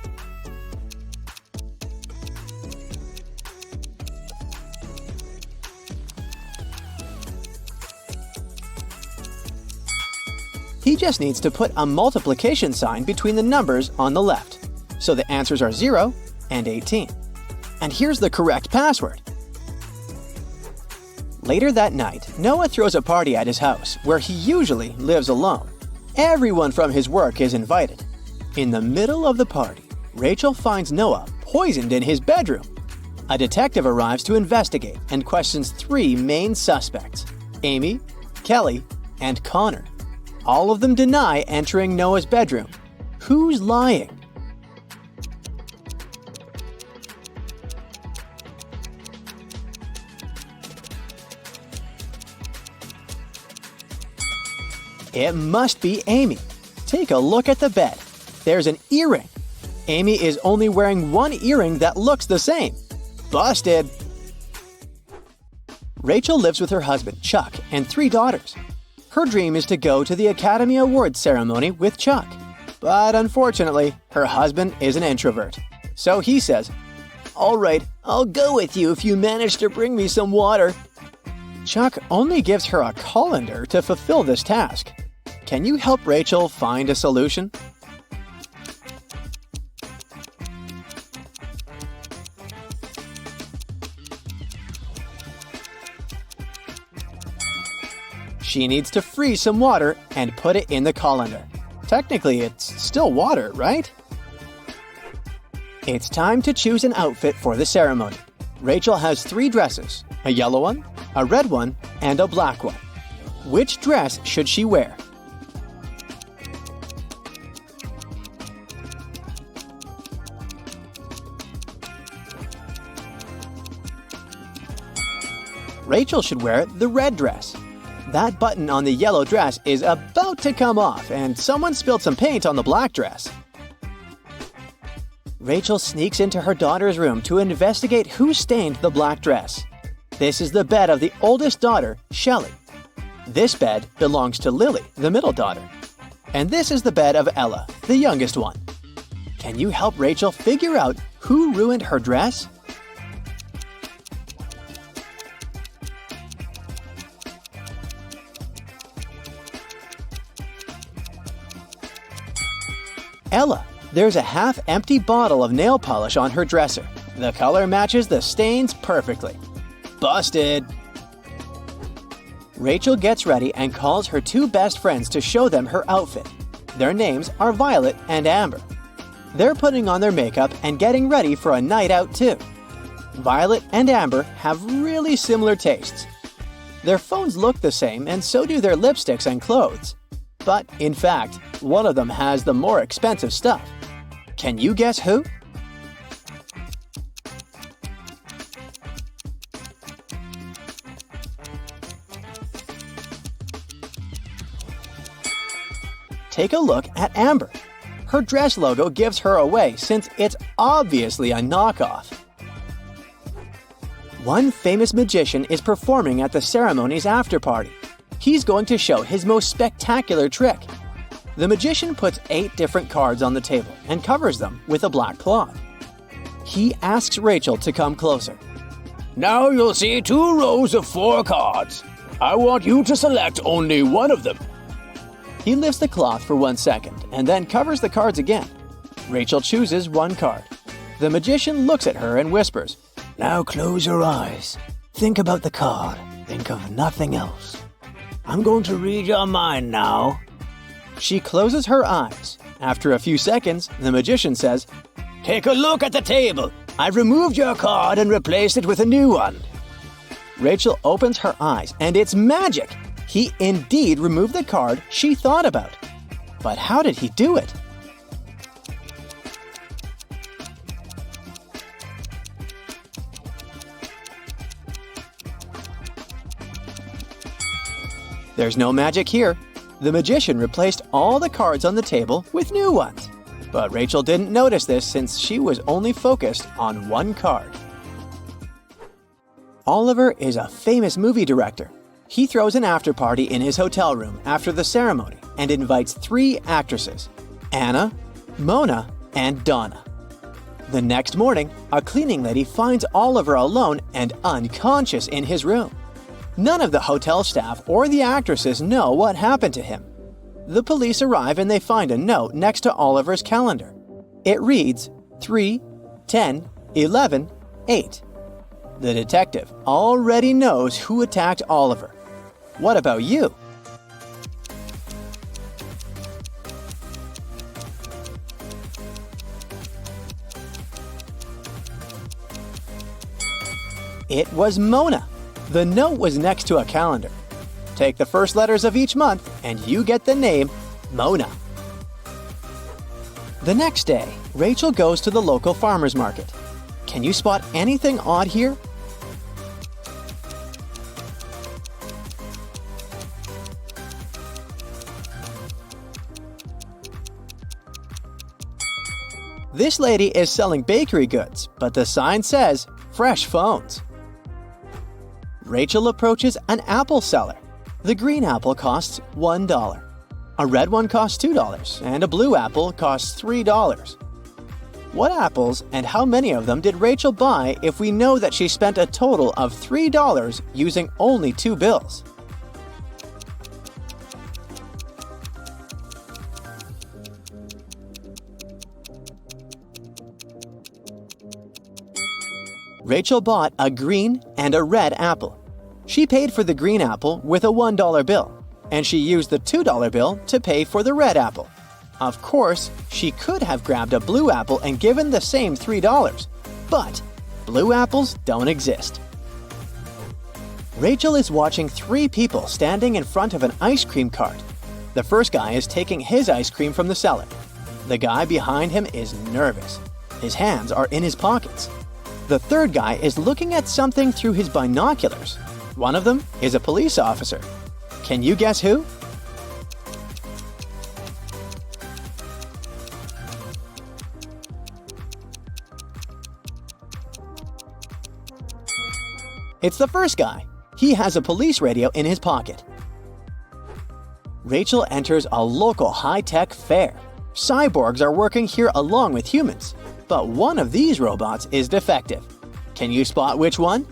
He just needs to put a multiplication sign between the numbers on the left. So the answers are 0 and 18. And here's the correct password. Later that night, Noah throws a party at his house, where he usually lives alone. Everyone from his work is invited. In the middle of the party, Rachel finds Noah poisoned in his bedroom. A detective arrives to investigate and questions 3 main suspects: Amy, Kelly, and Connor. All of them deny entering Noah's bedroom. Who's lying? It must be Amy. Take a look at the bed. There's an earring. Amy is only wearing 1 earring that looks the same. Busted! Rachel lives with her husband, Chuck, and 3 daughters. Her dream is to go to the Academy Awards ceremony with Chuck. But unfortunately, her husband is an introvert. So he says, "All right, I'll go with you if you manage to bring me some water." Chuck only gives her a colander to fulfill this task. Can you help Rachel find a solution? She needs to freeze some water and put it in the colander. Technically, it's still water, right? It's time to choose an outfit for the ceremony. Rachel has 3 dresses, a yellow one, a red one, and a black one. Which dress should she wear? Rachel should wear the red dress. That button on the yellow dress is about to come off, and someone spilled some paint on the black dress. Rachel sneaks into her daughter's room to investigate who stained the black dress. This is the bed of the oldest daughter, Shelley. This bed belongs to Lily, the middle daughter. And this is the bed of Ella, the youngest one. Can you help Rachel figure out who ruined her dress? Ella. There's a half-empty bottle of nail polish on her dresser. The color matches the stains perfectly. Busted! Rachel gets ready and calls her 2 best friends to show them her outfit. Their names are Violet and Amber. They're putting on their makeup and getting ready for a night out too. Violet and Amber have really similar tastes. Their phones look the same and so do their lipsticks and clothes. But, in fact, one of them has the more expensive stuff. Can you guess who? Take a look at Amber. Her dress logo gives her away since it's obviously a knockoff. One famous magician is performing at the ceremony's after party. He's going to show his most spectacular trick. The magician puts 8 different cards on the table and covers them with a black cloth. He asks Rachel to come closer. Now you'll see 2 rows of 4 cards. I want you to select only one of them. He lifts the cloth for 1 second and then covers the cards again. Rachel chooses 1 card. The magician looks at her and whispers, Now close your eyes. Think about the card. Think of nothing else. I'm going to read your mind now. She closes her eyes. After a few seconds, the magician says, Take a look at the table. I've removed your card and replaced it with a new one. Rachel opens her eyes, and it's magic! He indeed removed the card she thought about. But how did he do it? There's no magic here. The magician replaced all the cards on the table with new ones. But Rachel didn't notice this since she was only focused on 1 card. Oliver is a famous movie director. He throws an after party in his hotel room after the ceremony and invites 3 actresses, Anna, Mona, and Donna. The next morning, a cleaning lady finds Oliver alone and unconscious in his room. None of the hotel staff or the actresses know what happened to him. The police arrive and they find a note next to Oliver's calendar. It reads 3, 10, 11, 8. The detective already knows who attacked Oliver. What about you? It was Mona. The note was next to a calendar. Take the first letters of each month and you get the name Mona. The next day, Rachel goes to the local farmer's market. Can you spot anything odd here? This lady is selling bakery goods, but the sign says fresh phones. Rachel approaches an apple seller. The green apple costs $1. A red one costs $2, and a blue apple costs $3. What apples and how many of them did Rachel buy if we know that she spent a total of $3 using only 2 bills? Rachel bought a green and a red apple. She paid for the green apple with a $1 bill. and she used the $2 bill to pay for the red apple. Of course, she could have grabbed a blue apple and given the same $3, but blue apples don't exist. Rachel is watching 3 people standing in front of an ice cream cart. The first guy is taking his ice cream from the seller. The guy behind him is nervous. His hands are in his pockets. The third guy is looking at something through his binoculars. One of them is a police officer. Can you guess who? It's the first guy. He has a police radio in his pocket. Rachel enters a local high-tech fair. Cyborgs are working here along with humans, but one of these robots is defective. Can you spot which one?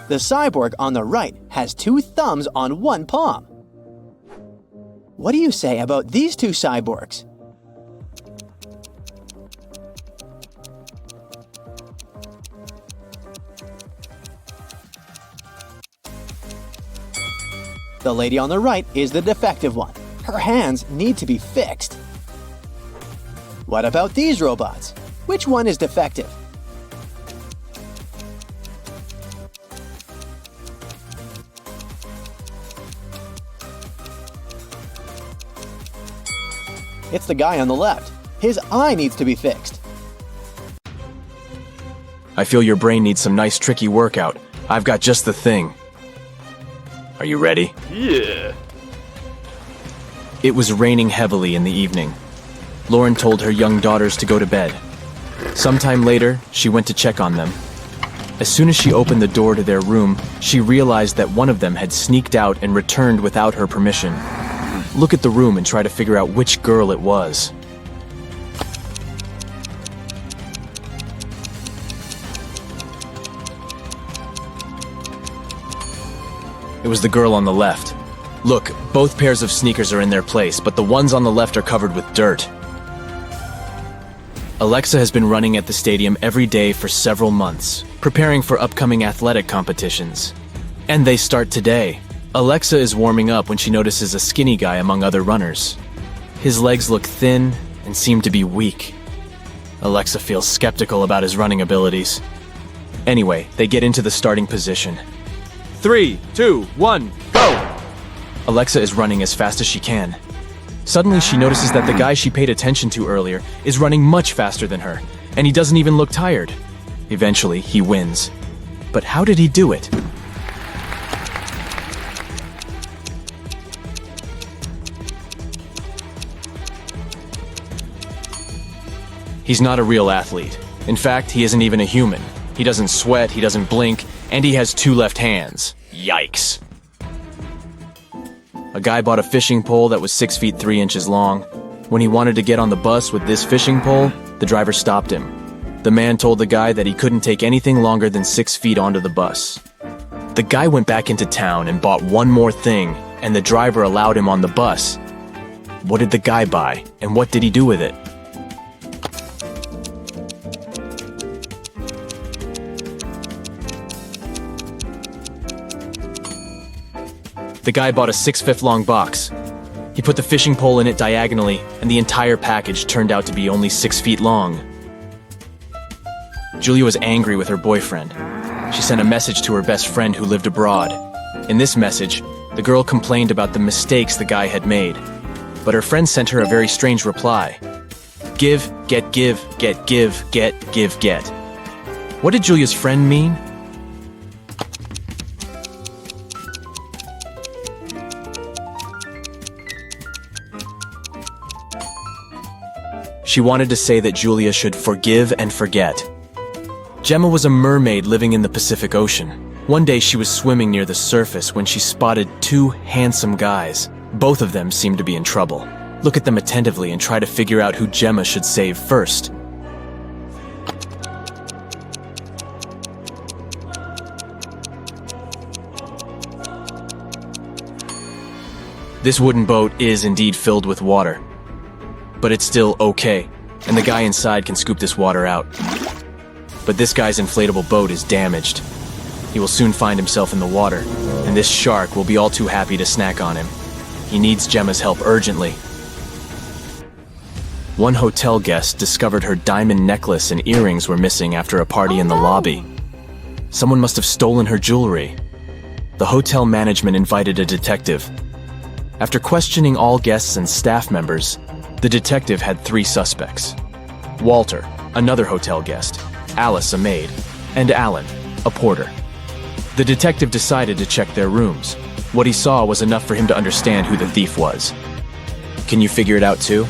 The cyborg on the right has 2 thumbs on one palm. What do you say about these 2 cyborgs? The lady on the right is the defective one. Her hands need to be fixed. What about these robots? Which one is defective? It's the guy on the left. His eye needs to be fixed. I feel your brain needs some nice tricky workout. I've got just the thing. Are you ready? Yeah. It was raining heavily in the evening. Lauren told her young daughters to go to bed. Sometime later, she went to check on them. As soon as she opened the door to their room, she realized that one of them had sneaked out and returned without her permission. Look at the room and try to figure out which girl it was. It was the girl on the left. Look, both pairs of sneakers are in their place, but the ones on the left are covered with dirt. Alexa has been running at the stadium every day for several months, preparing for upcoming athletic competitions. And they start today. Alexa is warming up when she notices a skinny guy among other runners. His legs look thin and seem to be weak. Alexa feels skeptical about his running abilities. Anyway, they get into the starting position. 3, 2, 1, go! Alexa is running as fast as she can. Suddenly, she notices that the guy she paid attention to earlier is running much faster than her, and he doesn't even look tired. Eventually, he wins. But how did he do it? He's not a real athlete. In fact, he isn't even a human. He doesn't sweat, he doesn't blink, and he has 2 left hands. Yikes. A guy bought a fishing pole that was 6 feet 3 inches long. When he wanted to get on the bus with this fishing pole, the driver stopped him. The man told the guy that he couldn't take anything longer than 6 feet onto the bus. The guy went back into town and bought one more thing, and the driver allowed him on the bus. What did the guy buy, and what did he do with it? The guy bought a 6-foot long box. He put the fishing pole in it diagonally, and the entire package turned out to be only 6 feet long. Julia was angry with her boyfriend. She sent a message to her best friend who lived abroad. In this message, the girl complained about the mistakes the guy had made. But her friend sent her a very strange reply. Give, get, give, get, give, get, give, get. What did Julia's friend mean? She wanted to say that Julia should forgive and forget. Gemma was a mermaid living in the Pacific Ocean. One day she was swimming near the surface when she spotted 2 handsome guys. Both of them seemed to be in trouble. Look at them attentively and try to figure out who Gemma should save first. This wooden boat is indeed filled with water. But it's still okay. and the guy inside can scoop this water out. But this guy's inflatable boat is damaged. He will soon find himself in the water, and this shark will be all too happy to snack on him. He needs Gemma's help urgently. One hotel guest discovered her diamond necklace and earrings were missing after a party in the lobby. Someone must have stolen her jewelry. The hotel management invited a detective. After questioning all guests and staff members, the detective had 3 suspects: Walter, another hotel guest, Alice, a maid, and Alan, a porter. The detective decided to check their rooms. What he saw was enough for him to understand who the thief was. Can you figure it out too?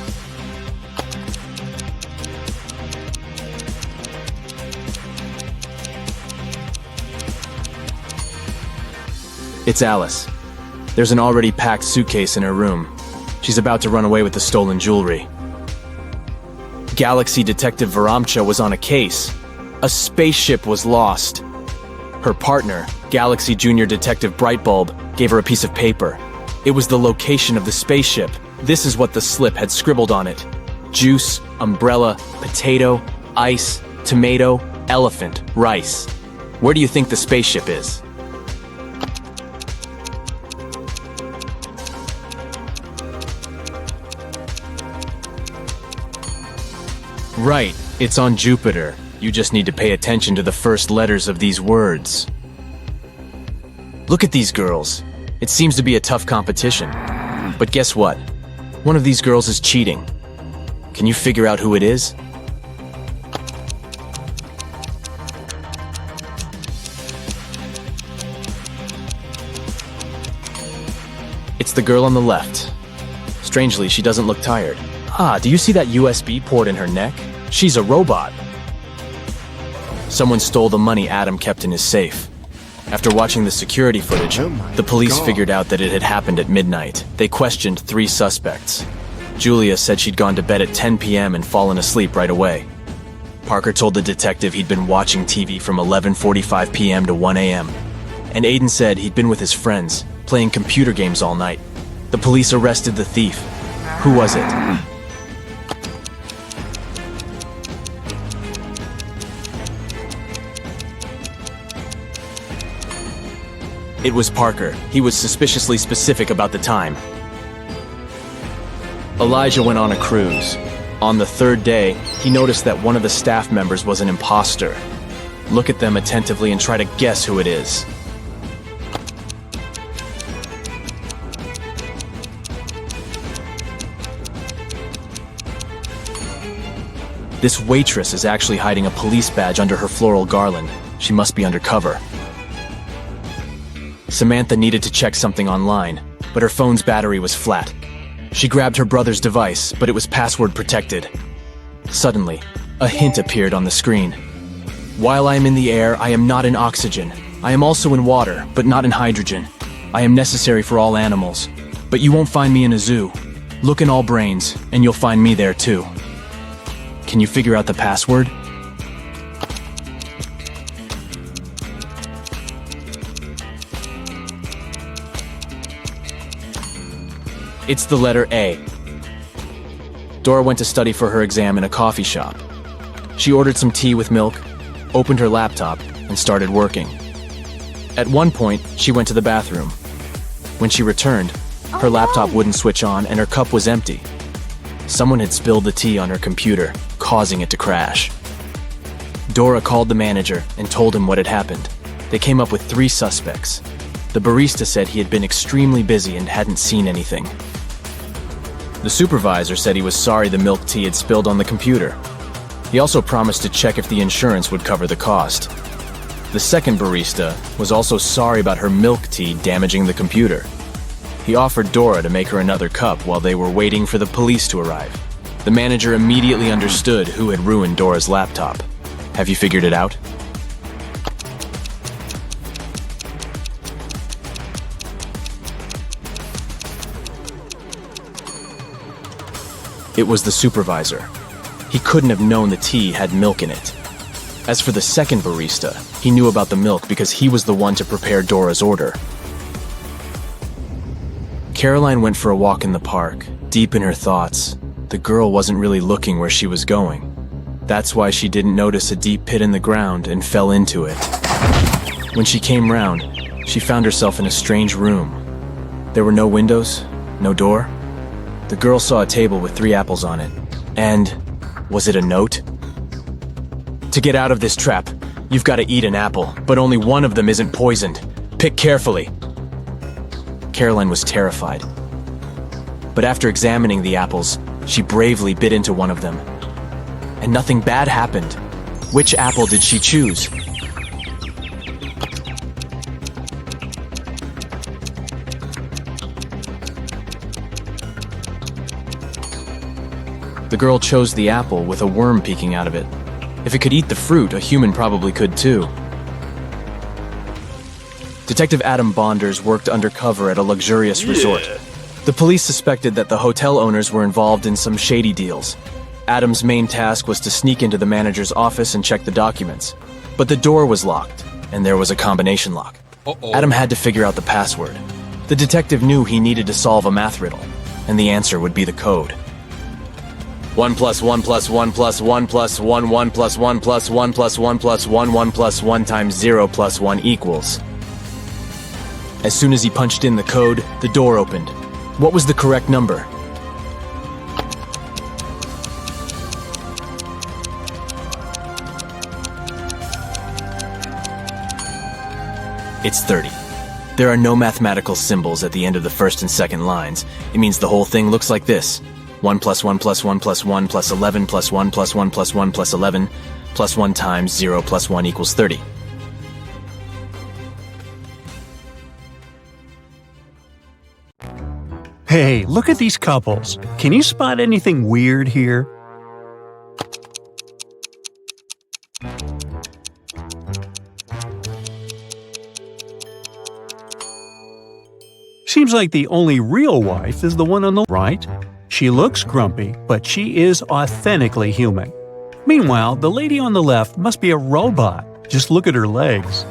It's Alice. There's an already packed suitcase in her room. She's about to run away with the stolen jewelry. Galaxy Detective Varamcha was on a case. A spaceship was lost. Her partner, Galaxy Junior Detective Brightbulb, gave her a piece of paper. It was the location of the spaceship. This is what the slip had scribbled on it: juice, umbrella, potato, ice, tomato, elephant, rice. Where do you think the spaceship is? Right, it's on Jupiter. You just need to pay attention to the first letters of these words. Look at these girls. It seems to be a tough competition. But guess what? One of these girls is cheating. Can you figure out who it is? It's the girl on the left. Strangely, she doesn't look tired. Ah, do you see that USB port in her neck? She's a robot. Someone stole the money Adam kept in his safe. After watching the security footage, the police figured out that it had happened at midnight. They questioned 3 suspects. Julia said she'd gone to bed at 10 p.m. and fallen asleep right away. Parker told the detective he'd been watching TV from 11:45 p.m. to 1 a.m. And Aiden said he'd been with his friends, playing computer games all night. The police arrested the thief. Who was it? It was Parker. He was suspiciously specific about the time. Elijah went on a cruise. On the 3rd day, he noticed that one of the staff members was an imposter. Look at them attentively and try to guess who it is. This waitress is actually hiding a police badge under her floral garland. She must be undercover. Samantha needed to check something online, but her phone's battery was flat. She grabbed her brother's device, but it was password protected. Suddenly, a hint appeared on the screen. While I am in the air, I am not in oxygen. I am also in water, but not in hydrogen. I am necessary for all animals, but you won't find me in a zoo. Look in all brains, and you'll find me there too. Can you figure out the password? It's the letter A. Dora went to study for her exam in a coffee shop. She ordered some tea with milk, opened her laptop, and started working. At one point, she went to the bathroom. When she returned, her laptop wouldn't switch on and her cup was empty. Someone had spilled the tea on her computer, causing it to crash. Dora called the manager and told him what had happened. They came up with 3 suspects. The barista said he had been extremely busy and hadn't seen anything. The supervisor said he was sorry the milk tea had spilled on the computer. He also promised to check if the insurance would cover the cost. The second barista was also sorry about her milk tea damaging the computer. He offered Dora to make her another cup while they were waiting for the police to arrive. The manager immediately understood who had ruined Dora's laptop. Have you figured it out? It was the supervisor. He couldn't have known the tea had milk in it. As for the second barista, he knew about the milk because he was the one to prepare Dora's order. Caroline went for a walk in the park, deep in her thoughts. the girl wasn't really looking where she was going. That's why she didn't notice a deep pit in the ground and fell into it. When she came round, she found herself in a strange room. There were no windows, no door. The girl saw a table with 3 apples on it. And was it a note? To get out of this trap, you've got to eat an apple, but only one of them isn't poisoned. Pick carefully. Caroline was terrified. But after examining the apples, she bravely bit into one of them. And nothing bad happened. Which apple did she choose? The girl chose the apple with a worm peeking out of it. If it could eat the fruit, a human probably could too. Detective Adam Bonders worked undercover at a luxurious resort. The police suspected that the hotel owners were involved in some shady deals. Adam's main task was to sneak into the manager's office and check the documents. But the door was locked, and there was a combination lock. Adam had to figure out the password. The detective knew he needed to solve a math riddle, and the answer would be the code. 1 plus 1 plus 1 plus 1 plus 1 1 plus 1 plus 1 plus 1 plus 1 1 plus 1 times 0 plus 1 equals. As soon as he punched in the code, the door opened. What was the correct number? It's 30. There are no mathematical symbols at the end of the first and second lines. It means the whole thing looks like this. 1 plus 1 plus 1 plus 1 plus 11 plus 1 plus 1 plus 1 plus 11 plus 1 times 0 plus 1 equals 30. Hey, look at these couples. Can you spot anything weird here? Seems like the only real wife is the one on the right. She looks grumpy, but she is authentically human. Meanwhile, the lady on the left must be a robot. Just look at her legs.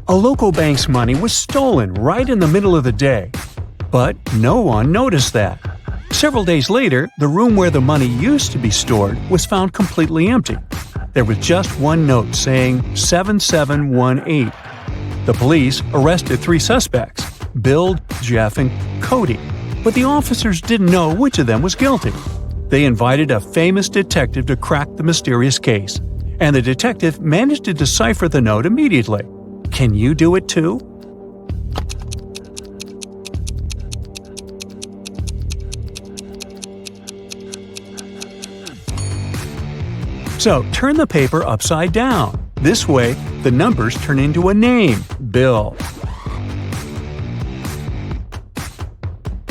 A local bank's money was stolen right in the middle of the day. But no one noticed that. Several days later, the room where the money used to be stored was found completely empty. There was just one note saying 7718. The police arrested 3 suspects, Bill, Jeff, and Cody, but the officers didn't know which of them was guilty. They invited a famous detective to crack the mysterious case, and the detective managed to decipher the note immediately. Can you do it too? So, turn the paper upside down. This way, the numbers turn into a name, Bill.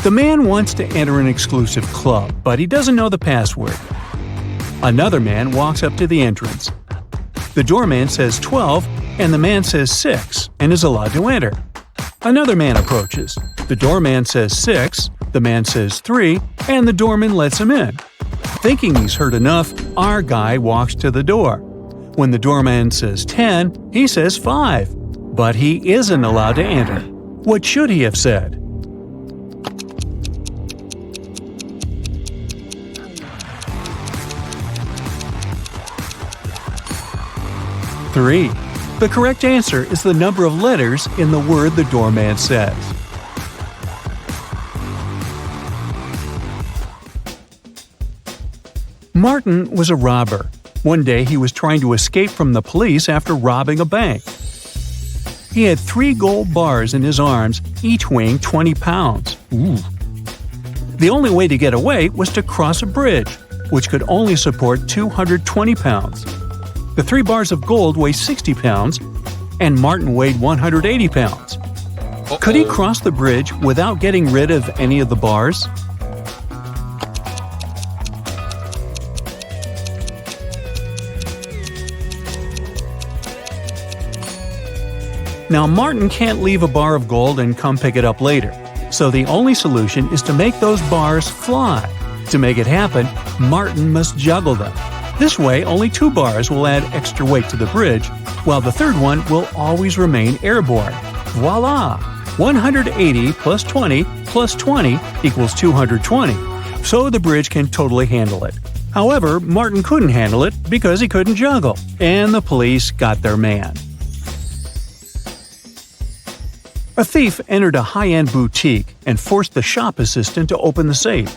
The man wants to enter an exclusive club, but he doesn't know the password. Another man walks up to the entrance. The doorman says 12, and the man says 6, and is allowed to enter. Another man approaches. The doorman says 6, the man says 3, and the doorman lets him in. Thinking he's heard enough, our guy walks to the door. When the doorman says 10, he says 5. But he isn't allowed to enter. What should he have said? Three. The correct answer is the number of letters in the word the doorman says. Martin was a robber. One day he was trying to escape from the police after robbing a bank. He had 3 gold bars in his arms, each weighing 20 pounds. Ooh. The only way to get away was to cross a bridge, which could only support 220 pounds. The 3 bars of gold weigh 60 pounds, and Martin weighed 180 pounds. Could he cross the bridge without getting rid of any of the bars? Now, Martin can't leave a bar of gold and come pick it up later, so the only solution is to make those bars fly. To make it happen, Martin must juggle them. This way, only 2 bars will add extra weight to the bridge, while the third one will always remain airborne. Voila! 180 plus 20 plus 20 equals 220, so the bridge can totally handle it. However, Martin couldn't handle it because he couldn't juggle, and the police got their man. A thief entered a high-end boutique and forced the shop assistant to open the safe.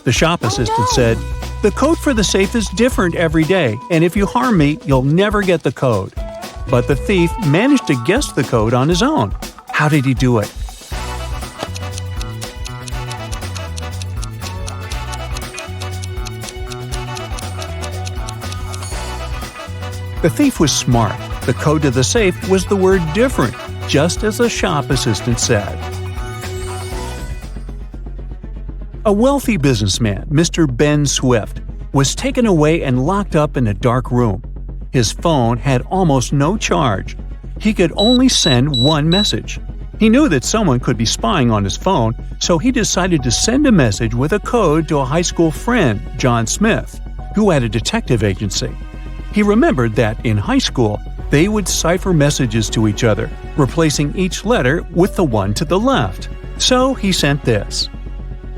The shop assistant said, "The code for the safe is different every day, and if you harm me, you'll never get the code." But the thief managed to guess the code on his own. How did he do it? The thief was smart. The code to the safe was the word different, just as the shop assistant said. A wealthy businessman, Mr. Ben Swift, was taken away and locked up in a dark room. His phone had almost no charge. He could only send one message. He knew that someone could be spying on his phone, so he decided to send a message with a code to a high school friend, John Smith, who had a detective agency. He remembered that in high school, they would cipher messages to each other, replacing each letter with the one to the left. So he sent this.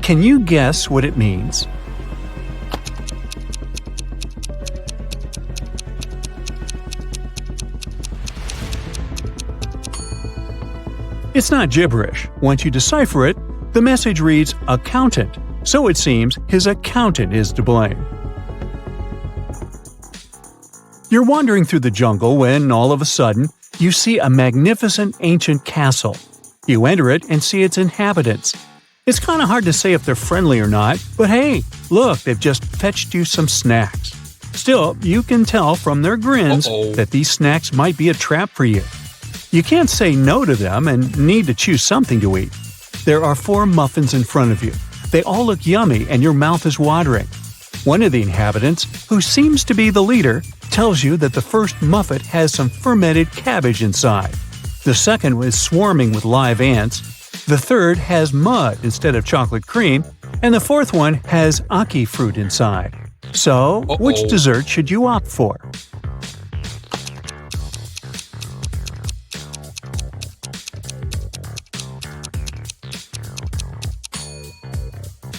Can you guess what it means? It's not gibberish. Once you decipher it, the message reads accountant, so it seems his accountant is to blame. You're wandering through the jungle when, all of a sudden, you see a magnificent ancient castle. You enter it and see its inhabitants. It's kind of hard to say if they're friendly or not, but hey, look, they've just fetched you some snacks. Still, you can tell from their grins that these snacks might be a trap for you. You can't say no to them and need to choose something to eat. There are 4 muffins in front of you. They all look yummy and your mouth is watering. One of the inhabitants, who seems to be the leader, tells you that the first muffin has some fermented cabbage inside. The second is swarming with live ants. The third has mud instead of chocolate cream. And the fourth one has ackee fruit inside. So, which dessert should you opt for?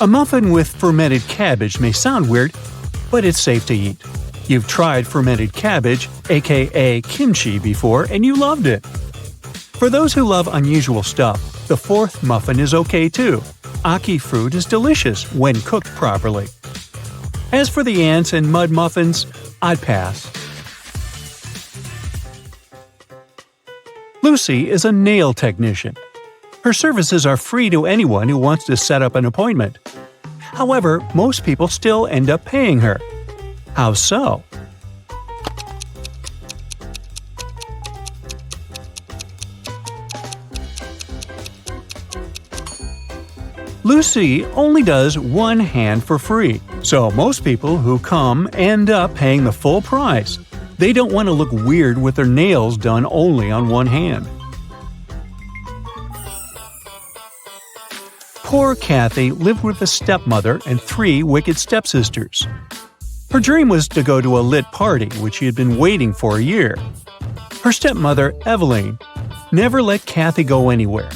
A muffin with fermented cabbage may sound weird, but it's safe to eat. You've tried fermented cabbage, aka kimchi, before and you loved it. For those who love unusual stuff, the fourth muffin is okay too. Ackee fruit is delicious when cooked properly. As for the ants and mud muffins, I'd pass. Lucy is a nail technician. Her services are free to anyone who wants to set up an appointment. However, most people still end up paying her. How so? Lucy only does one hand for free, so most people who come end up paying the full price. They don't want to look weird with their nails done only on one hand. Poor Kathy lived with a stepmother and 3 wicked stepsisters. Her dream was to go to a lit party, which she had been waiting for a year. Her stepmother, Eveline, never let Kathy go anywhere.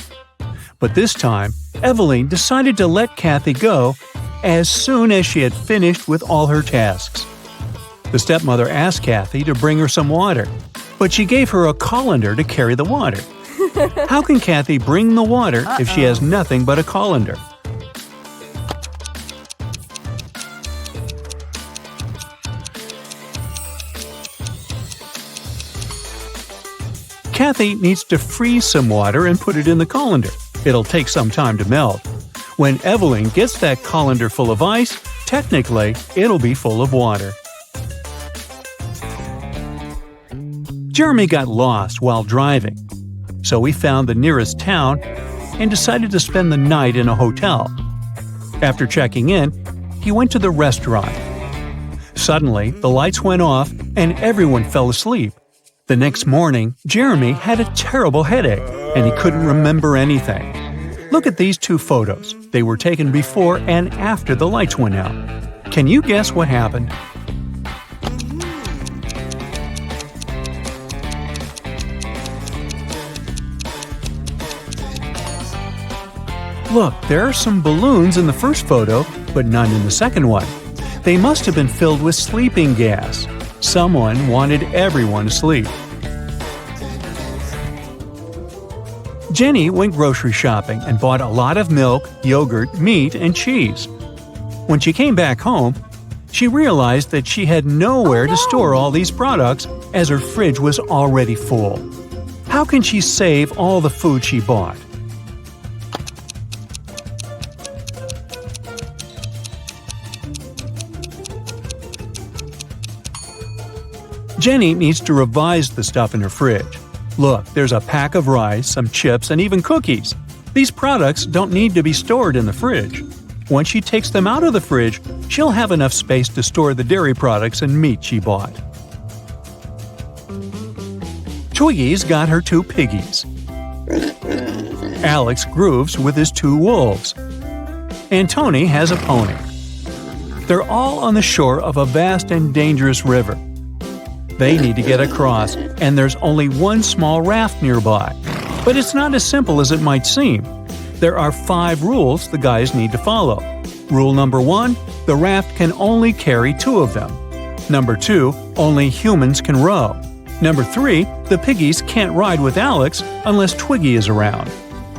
But this time, Eveline decided to let Kathy go as soon as she had finished with all her tasks. The stepmother asked Kathy to bring her some water, but she gave her a colander to carry the water. How can Kathy bring the water if she has nothing but a colander? Kathy needs to freeze some water and put it in the colander. It'll take some time to melt. When Eveline gets that colander full of ice, technically, it'll be full of water. Jeremy got lost while driving, so he found the nearest town and decided to spend the night in a hotel. After checking in, he went to the restaurant. Suddenly, the lights went off and everyone fell asleep. The next morning, Jeremy had a terrible headache and he couldn't remember anything. Look at these 2 photos. They were taken before and after the lights went out. Can you guess what happened? Look, there are some balloons in the first photo, but none in the second one. They must have been filled with sleeping gas. Someone wanted everyone to sleep. Jenny went grocery shopping and bought a lot of milk, yogurt, meat, and cheese. When she came back home, she realized that she had nowhere to store all these products as her fridge was already full. How can she save all the food she bought? Jenny needs to revise the stuff in her fridge. Look, there's a pack of rice, some chips, and even cookies. These products don't need to be stored in the fridge. Once she takes them out of the fridge, she'll have enough space to store the dairy products and meat she bought. Twiggy's got her 2 piggies. Alex grooves with his 2 wolves. And Tony has a pony. They're all on the shore of a vast and dangerous river. They need to get across, and there's only one small raft nearby. But it's not as simple as it might seem. There are 5 rules the guys need to follow. Rule number 1, the raft can only carry 2 of them. Number 2, only humans can row. Number 3, the piggies can't ride with Alex unless Twiggy is around.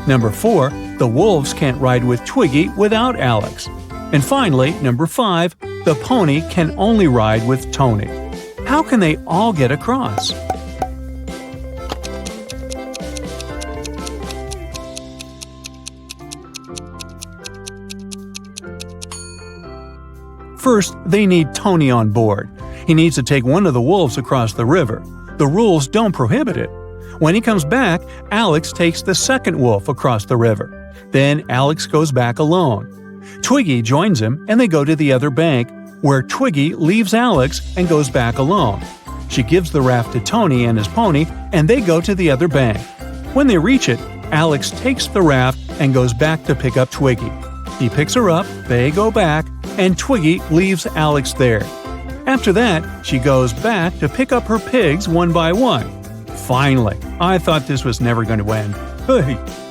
Number 4, the wolves can't ride with Twiggy without Alex. And finally, number 5, the pony can only ride with Tony. How can they all get across? First, they need Tony on board. He needs to take one of the wolves across the river. The rules don't prohibit it. When he comes back, Alex takes the second wolf across the river. Then Alex goes back alone. Twiggy joins him and they go to the other bank, where Twiggy leaves Alex and goes back alone. She gives the raft to Tony and his pony, and they go to the other bank. When they reach it, Alex takes the raft and goes back to pick up Twiggy. He picks her up, they go back, and Twiggy leaves Alex there. After that, she goes back to pick up her pigs one by one. Finally, I thought this was never going to end. Hey!